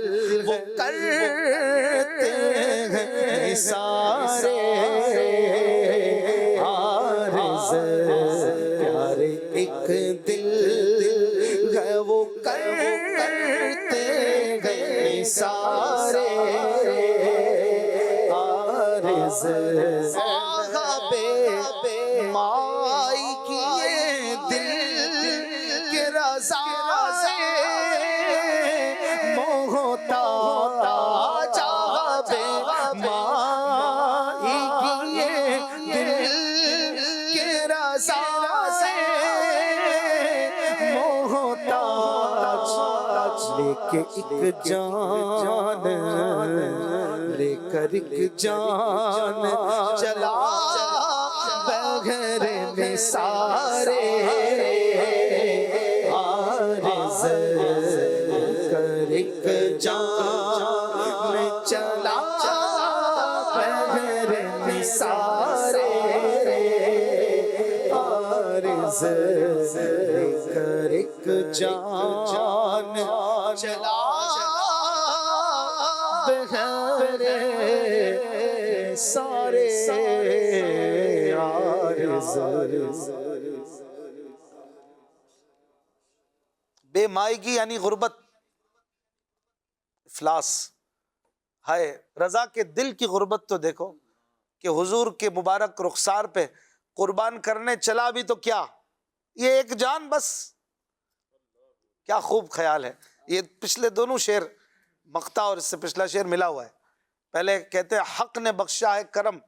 وہ کرتے ہیں سارے عارض پیار ایک دل ہے وہ کرتے ہیں سارے عارض آغا بے مائی کیے دل کے رضا سے موہتا جاغا بے مائی کیے دل کے رضا سے موہتا لے کے ایک جان لے کر ایک جان چلا بغیر نثارے عارض کر ایک جان چلا بغیر نثارے عارض کر ایک جان چلا بغیر سارے عارض بے مائیگی یعنی غربت، افلاس ہے۔ رضا کے دل کی غربت تو دیکھو کہ حضور کے مبارک رخسار پہ قربان کرنے چلا بھی تو کیا، یہ ایک جان بس، کیا خوب خیال ہے۔ یہ پچھلے دونوں شعر مقطع اور اس سے پچھلا شعر ملا ہوا ہے۔ پہلے کہتے ہیں حق نے بخشا ہے کرم،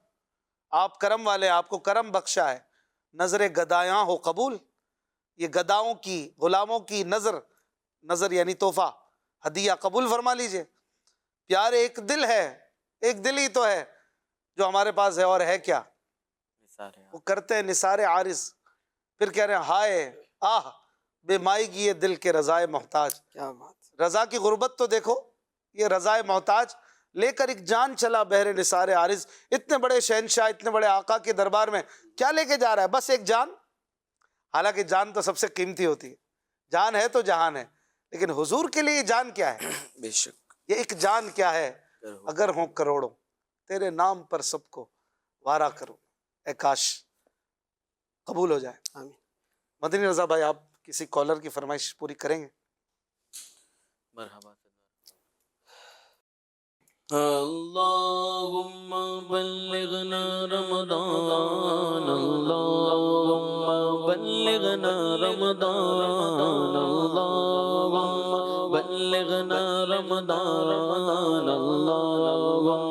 آپ کرم والے، آپ کو کرم بخشا ہے، نظر گدایاں ہو قبول، یہ گداؤں کی، غلاموں کی نظر یعنی تحفہ، ہدیہ قبول فرما لیجئے۔ پیار ایک دل ہے ایک دل ہی تو ہے جو ہمارے پاس ہے، اور ہے کیا؟ وہ کرتے ہیں نثار عارض، پھر کہہ رہے ہیں ہائے آہ بے مائی کی یہ دل کے رضائے محتاج. کیا بات. رضا کی غربت تو دیکھو، یہ رضائے محتاج لے کر ایک جان چلا بہر نثار عارض. اتنے بڑے شہنشاہ، اتنے بڑے آقا کے دربار میں کیا لے کے جا رہا ہے؟ بس ایک جان. حالانکہ جان تو سب سے قیمتی ہوتی ہے، جان ہے تو جہان ہے، لیکن حضور کے لیے یہ جان کیا ہے؟ بے شک. یہ ایک جان کیا ہے؟ اگر ہوں کروڑوں تیرے نام پر سب کو وارا کرو، اے کاش قبول ہو جائے. آمین. مدنی رضا بھائی آپ کسی کالر کی فرمائش پوری کریں گے؟ مرحبا. اللہم بلغنا رمضان، اللہم بلغنا رمضان، اللہم بلغنا رمضان، اللہم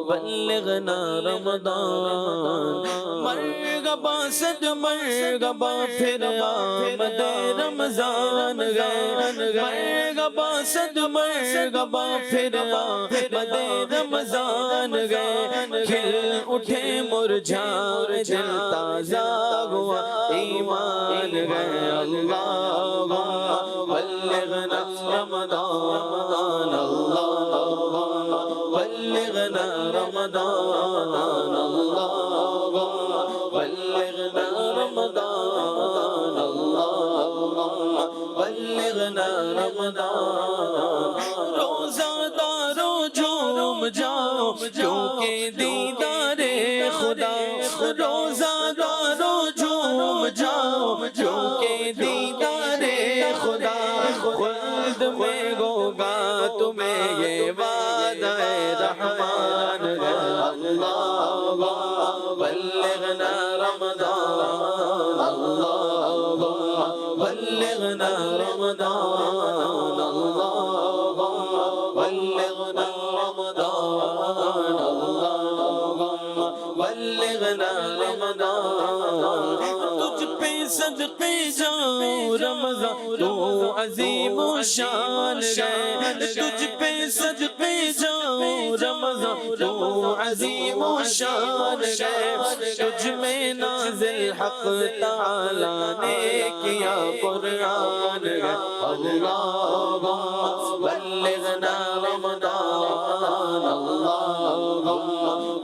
بلغنا رمضان. مرحبا صد مرحبا پھر آمد رمضان گئے، مرحبا صد مرحبا پھر آمد رمضان گئے. کھل اٹھے مرجھا دل تازہ ہوا ایمان گئے. اللہم بلغنا رمضان، اللہم بلغنا رمضان، اللہم بلغنا رمضان، اللہم بلغنا رمضان. روزہ دارو جھوم جاؤ کیونکہ دیدار خدا، روزہ دارو جھوم جاؤ کیونکہ دیدار خدا. خلد میں ہوگا تمہیں یہ وعدہ رحمان ہے. اللہم بلغنا رمضان، اللہم بلغنا رمضان، اللہم بلغنا رمضان، اللہم بلغنا رمضان. تجھ پہ صدقے جاؤں رمضان تو عظیم و شان ہے، تجھ پہ صدقے جاؤں رمضان تو عظیم و شان ہے. تجھ میں نازل حق تعالیٰ نے کیا قرآن ہے. اللہم بلغنا رمضان، اللہم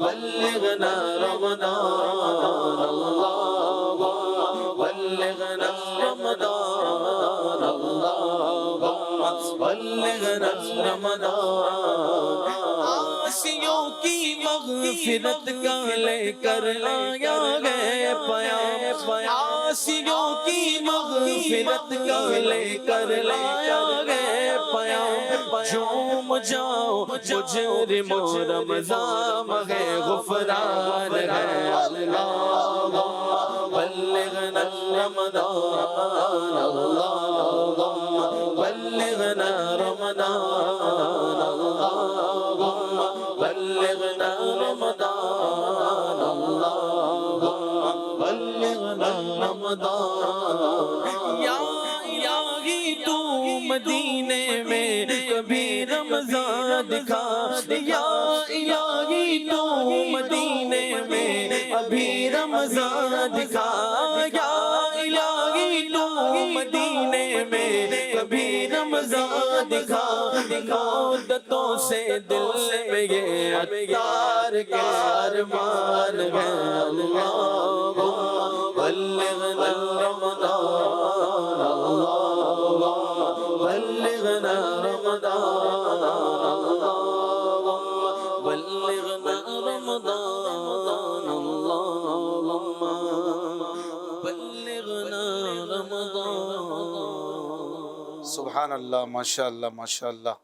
بلغنا رمضان، اللہم بلغنا رمضان، اللہم بلغنا رمضان. عاصیوں کی مغفرت کا لے کر آیا ہے پیام، عاصیوں کی مغفرت کا لے کر آیا ہے پیام. جھوم جاؤ مجرموں رمضان ہے غفران ہے. اللہم بلغنا رمضان، اللہم بلغنا رمضان، اللہم بلغنا رمضان، اللہم بلغنا رمضان. یا الہی تو مدینے میں کبھی رمضان دکھا، یا الہی تو مدینے میں ابھی رمضان دکھا، یا الہی تو مدینے میں کبھی رمضان دکھا. مدتوں سے دل میں یہ عطار کے ارمان ہے. اللہم بلغنا رمضان، اللہم بلغنا رمضان، اللہم بلغنا رمضان، اللہم بلغنا رمضان. سبحان اللہ، ماشاء اللہ، ماشاء اللہ،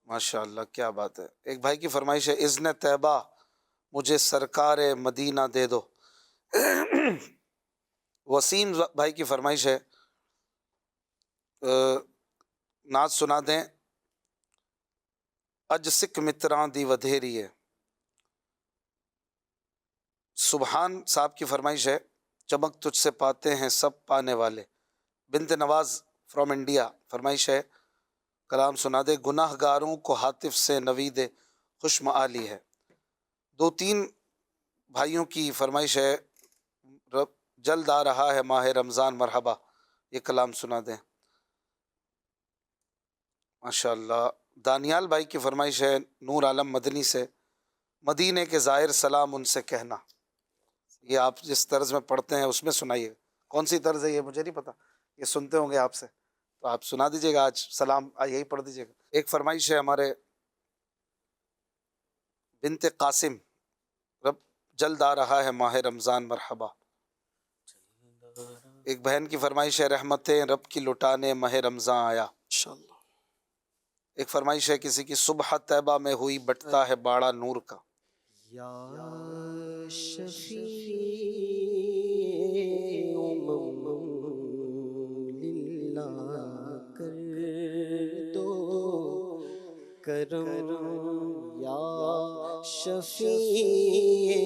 ماشاء اللہ، کیا بات ہے. ایک بھائی کی فرمائش ہے اذن طیبہ مجھے سرکار مدینہ دے دو. وسیم بھائی کی فرمائش ہے نعت سنا دیں اج سکھ متراں دی ودھیری ہے. سبحان صاحب کی فرمائش ہے چمک تجھ سے پاتے ہیں سب پانے والے. بنت نواز فرام انڈیا فرمائش ہے کلام سنا دے. گناہ گاروں کو ہاتف سے نوید خوش معالی ہے۔ دو تین بھائیوں کی فرمائش ہے، رب جلد آ رہا ہے ماہ رمضان مرحبا، یہ کلام سنا دیں۔ ماشاءاللہ۔ دانیال بھائی کی فرمائش ہے نور عالم مدنی سے، مدینے کے زائر سلام ان سے کہنا۔ یہ آپ جس طرز میں پڑھتے ہیں اس میں سنائیے، کون سی طرز ہے یہ مجھے نہیں پتہ، یہ سنتے ہوں گے آپ سے، تو آپ سنا دیجیے گا آج سلام یہی پڑھ دیجیے گا۔ ایک فرمائش ہے ہمارے بنت قاسم، رب جلد آ رہا ہے ماہ رمضان مرحبا۔ ایک بہن کی فرمائش ہے رحمتیں رب کی لٹانے ماہ رمضان آیا۔ ایک فرمائش ہے کسی کی صبح طیبہ میں ہوئی بٹتا ہے باڑا نور کا۔ یا شفیع للہ کر دو کرم، یا شفیع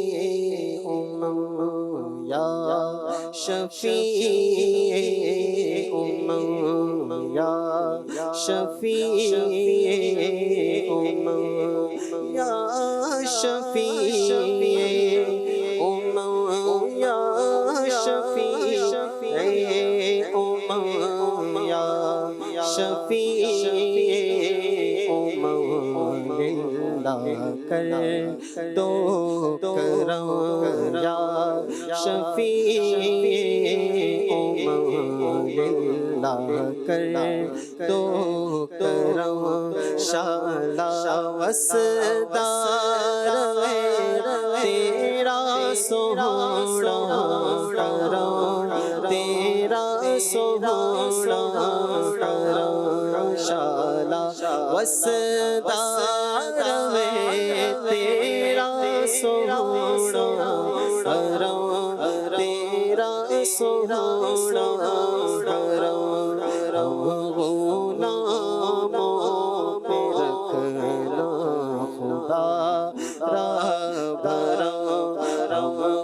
یا شفیع یا شفیع یا شفیع یا شفیع یا شفیع کر دو کرم، یا شفیع کر دو کرم، شالا وسدار تیرا سہانا کرم، تیرا سہانا کرم، شالا وسدار تیرا سہانا کرم، تیرا سہانا کرم، غلاموں پہ رکھنا خدا را برم،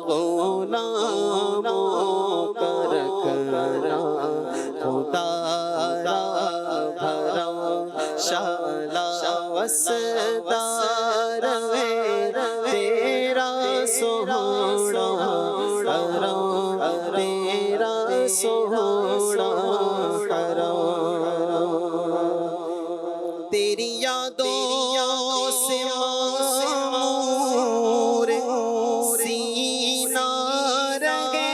غلاموں کا رکھنا خدا را بھرم، شالا وسدار تیرا سہانا کرم، تیرا سہانا کرم، تیری یادوں سے معمور سینہ رہے،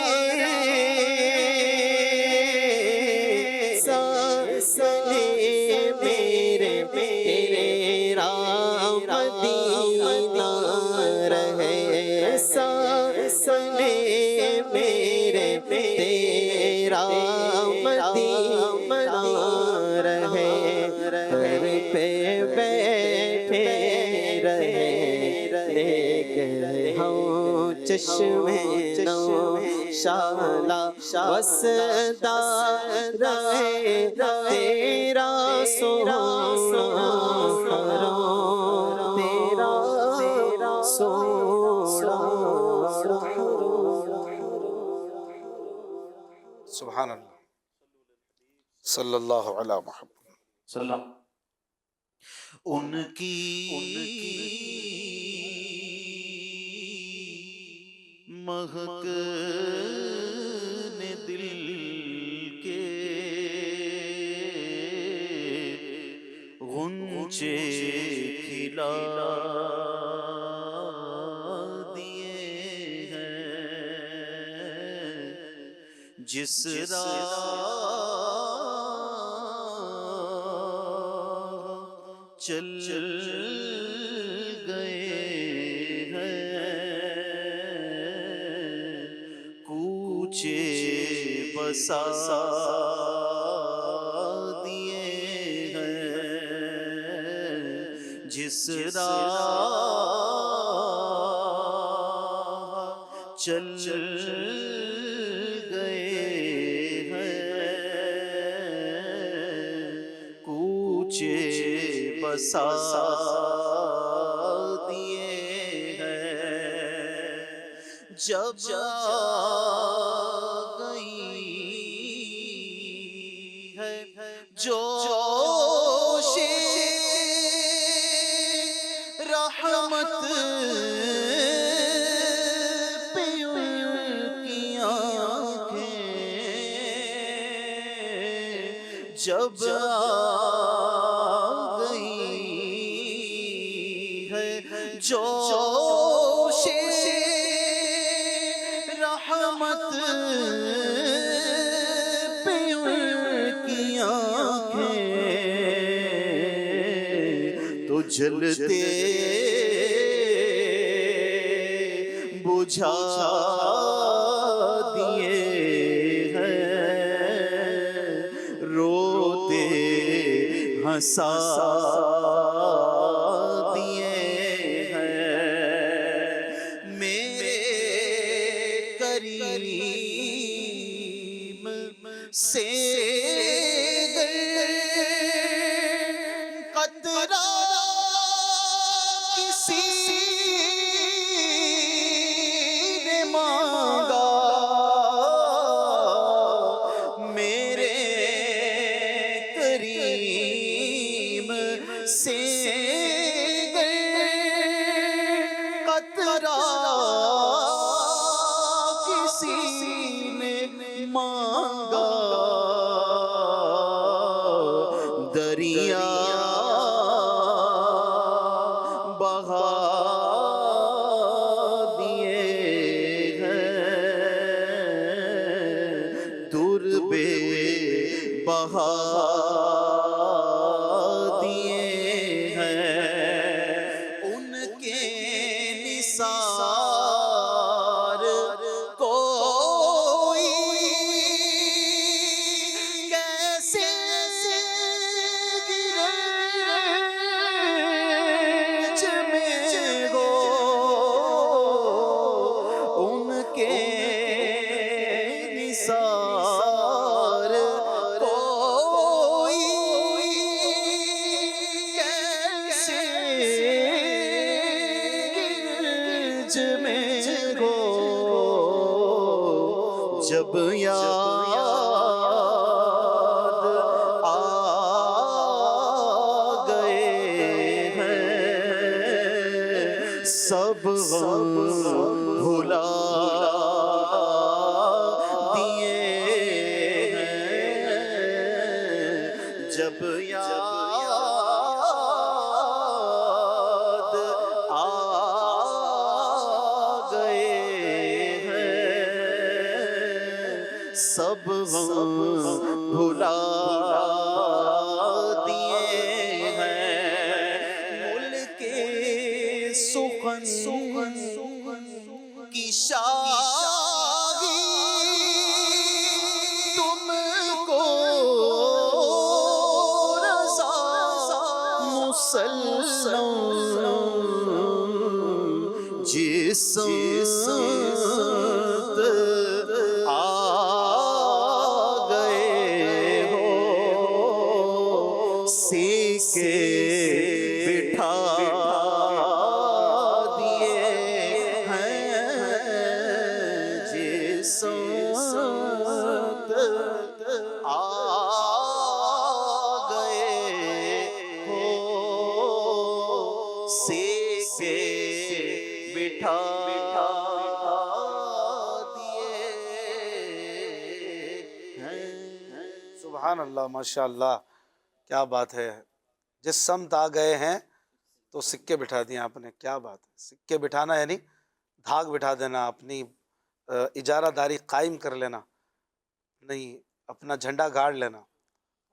سلسلے میرے تیرا مدینہ رہے، سلسلے میرے تیرا مدینہ رہے، گھر پہ بیٹھے رہے لے گئے ہم چشمے نو، شالا وسدار تیرا سہانا کرم، تیرا سہانا۔ سبحان اللہ، صلی اللہ علی محمد۔ ان کی مہک نے دل کے غنچے کھلا دیے ہیں، جس چل گئے ہیں، کوچے بسا دیے ہیں، جس راہ چل گئے ہیں، کوچے بسا دیے ہیں، جب گئی ہے جوش رحمت رحمت پہ ان کی آنکھیں جب آ گئی ہے جوش رحمت پہ ان کی آنکھیں تو جلتے بجھا دیے ہیں روتے ہنسا دیے ہیں میرے کریم سے قطرہ کسی نے مانگا میرے کریم سے قطرہ کسی نے مانگا دریا بہا دیے ہیں دور بے بہا دیے ہیں ان کے نثار کوئی کیسے گرج میں ہو ان کے نثار کوئی کیسے گرج میں ہو جب یاد آ گئے ہیں سب غم بھلا دیے ہیں جب یاد آ گئے ہیں سب غم بھلا دیے ہیں ملک سخن کی شاہی تم کو رضا مسلم جس سمت آ گئے ہو سیکھے بٹھا دیے ہیں جس سمت آ گئے ہو سیکھے بٹھا سبحان اللہ، ماشاء اللہ، کیا بات ہے. جس سمت آ گئے ہیں تو سکے بٹھا دیے آپ نے. کیا بات ہے. سکے بٹھانا یعنی دھاگ بٹھا دینا، اپنی اجارہ داری قائم کر لینا، نہیں اپنا جھنڈا گاڑ لینا.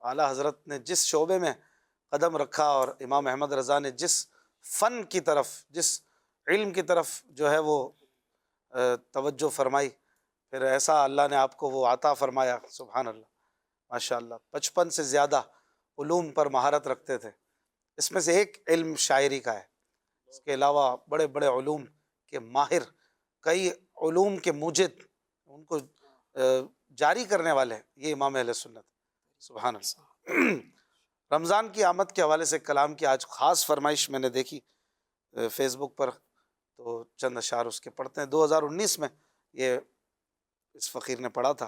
اعلیٰ حضرت نے جس شعبے میں قدم رکھا اور امام احمد رضا نے جس فن کی طرف، جس علم کی طرف جو ہے وہ توجہ فرمائی، پھر ایسا اللہ نے آپ کو وہ عطا فرمایا. سبحان اللہ، ماشاء اللہ. 55 سے زیادہ علوم پر مہارت رکھتے تھے. اس میں سے ایک علم شاعری کا ہے. اس کے علاوہ بڑے بڑے علوم کے ماہر، کئی علوم کے موجد، ان کو جاری کرنے والے یہ امام اہل سنت. سبحان اللہ. رمضان کی آمد کے حوالے سے کلام کی آج خاص فرمائش میں نے دیکھی فیس بک پر، تو چند اشعار اس کے پڑھتے ہیں. 2019 میں یہ اس فقیر نے پڑھا تھا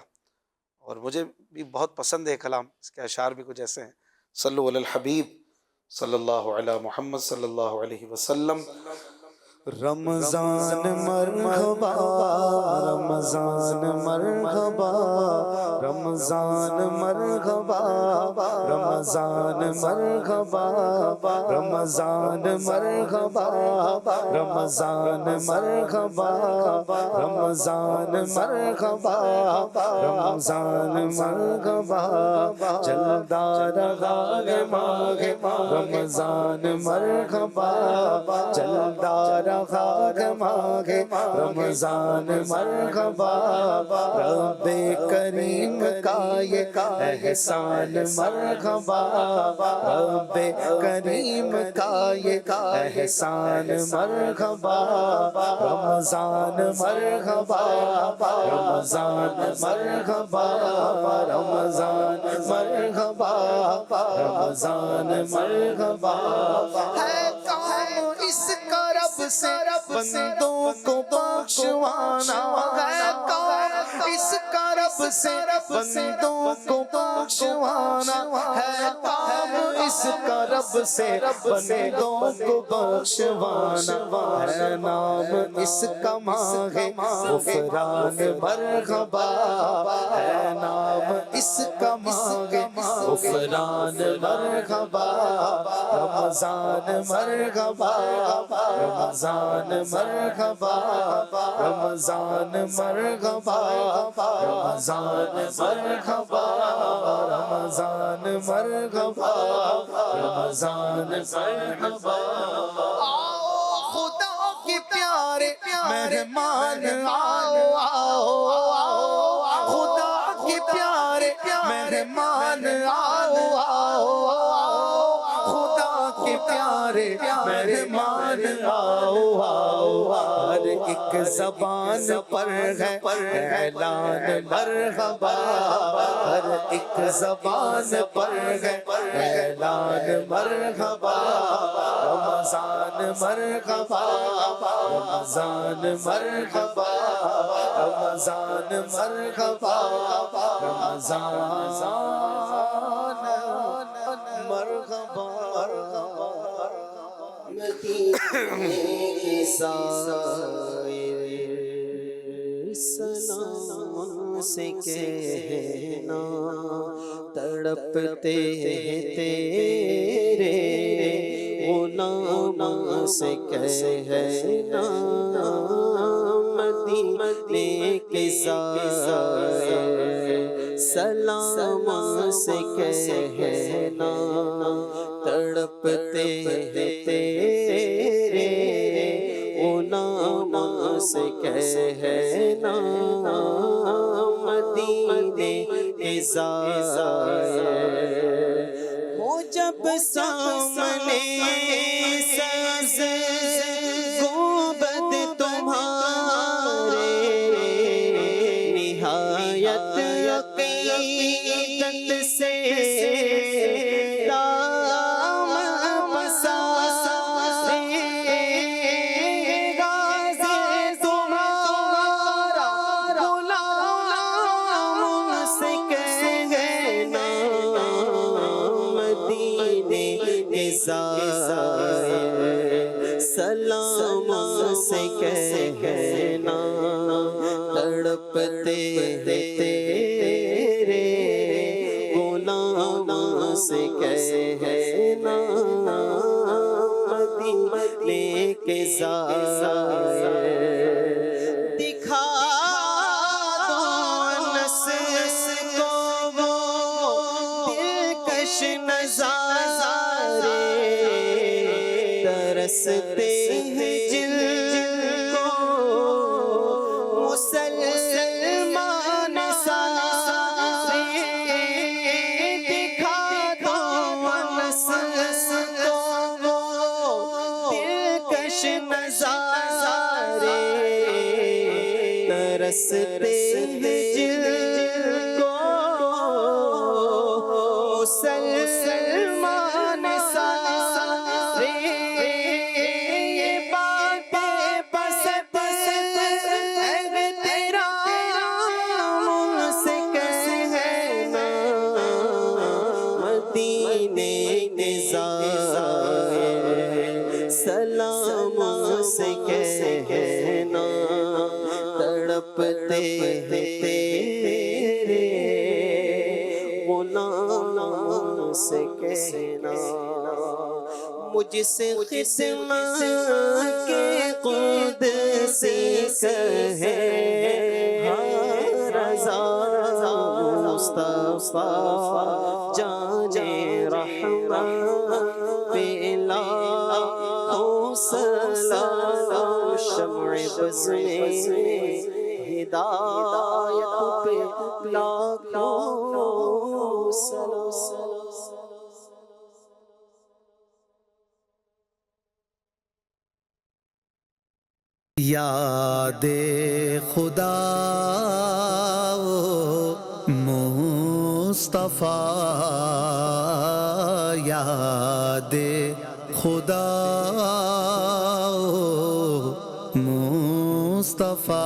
اور مجھے بھی بہت پسند ہے کلام. اس کے اشعار بھی کچھ ایسے ہیں: صلو علی الحبیب صلی اللہ علی محمد صلی اللہ علیہ وسلم رمضان مرحبا رمضان مرحبا رمضان مرحبا رمضان مرحبا رمضان مرحبا رمضان مرحبا رمضان مرحبا رمضان مرحبا چلتا رہا ہے ماہ رمضان مرحبا چلتا رہا ہے ماہ رمضان مرحبا رب کریم کا یہ احسان مرحبا رب کریم کا یہ احسان مرحبا رمضان مرحبا رمضان مرحبا رمضان مرحبا رمضان مرحبا ہے کام اس کا رب سے بندوں کو بخشوانا ہے کام اس کا رب سے بندوں کو بخشوانا ہے کام اس کا رب سے بندوں کو بخشوانا ہے نام اس کا ماہ غفران مرحبا ہے نام اس کا ماہ غفران مرحبا رمضان مرحبا رمضان مرحبا رمضان مرحبا رمضان مرحبا رمضان مرحبا رمضان مرحبا خدا کے پیارے مہمان آؤ آؤ خدا کے پیارے مہمان آؤ آؤ خدا کے پیارے مہمان آؤ آؤ ہر ایک زبان پر ہے اعلان مرحبا ہر ایک زبان پر ہے اعلان مرحبا رمضان مرحبا رمضان مرحبا رمضان مرحبا رمضان مرحبا مدینے کے سائے سلام سے کہنا تڑپتے ہیں تیرے غلام سے کہنا مدینے کے سائے سلام سے کہنا تڑپتے ہیں تیرے غلام سے کہنا مدینے کے سائے ہو جب سامنے سبز گنبد تمہارے نہایت عقیدت سے دام پسارے غازی تمہارا غلام ان سے کہنا مدینے کے سائے سلام سے کہنا تڑپتے ہیں تیرے غلام سے کہنا مدینے کے سائے دکھا دو انس کو وہ دلکش نظارے ترستے ہیں جن کو مسلمان سارے دکھا دو انس کو وہ دلکش نظارے ترستے ہیں جن کو مسلمان سارے یہ باتیں پسند ہے تیرا ان سے کہنا مدینے کے سائے سلام سے کہنا مجھ سے خدمت کے قدسی کہے رضا مصطفیٰ جانے رحمت پلا سلام شمع بز میں ہدایت پہ لاکھوں سلام یاد خدا مصطفیٰ یاد خدا مصطفیٰ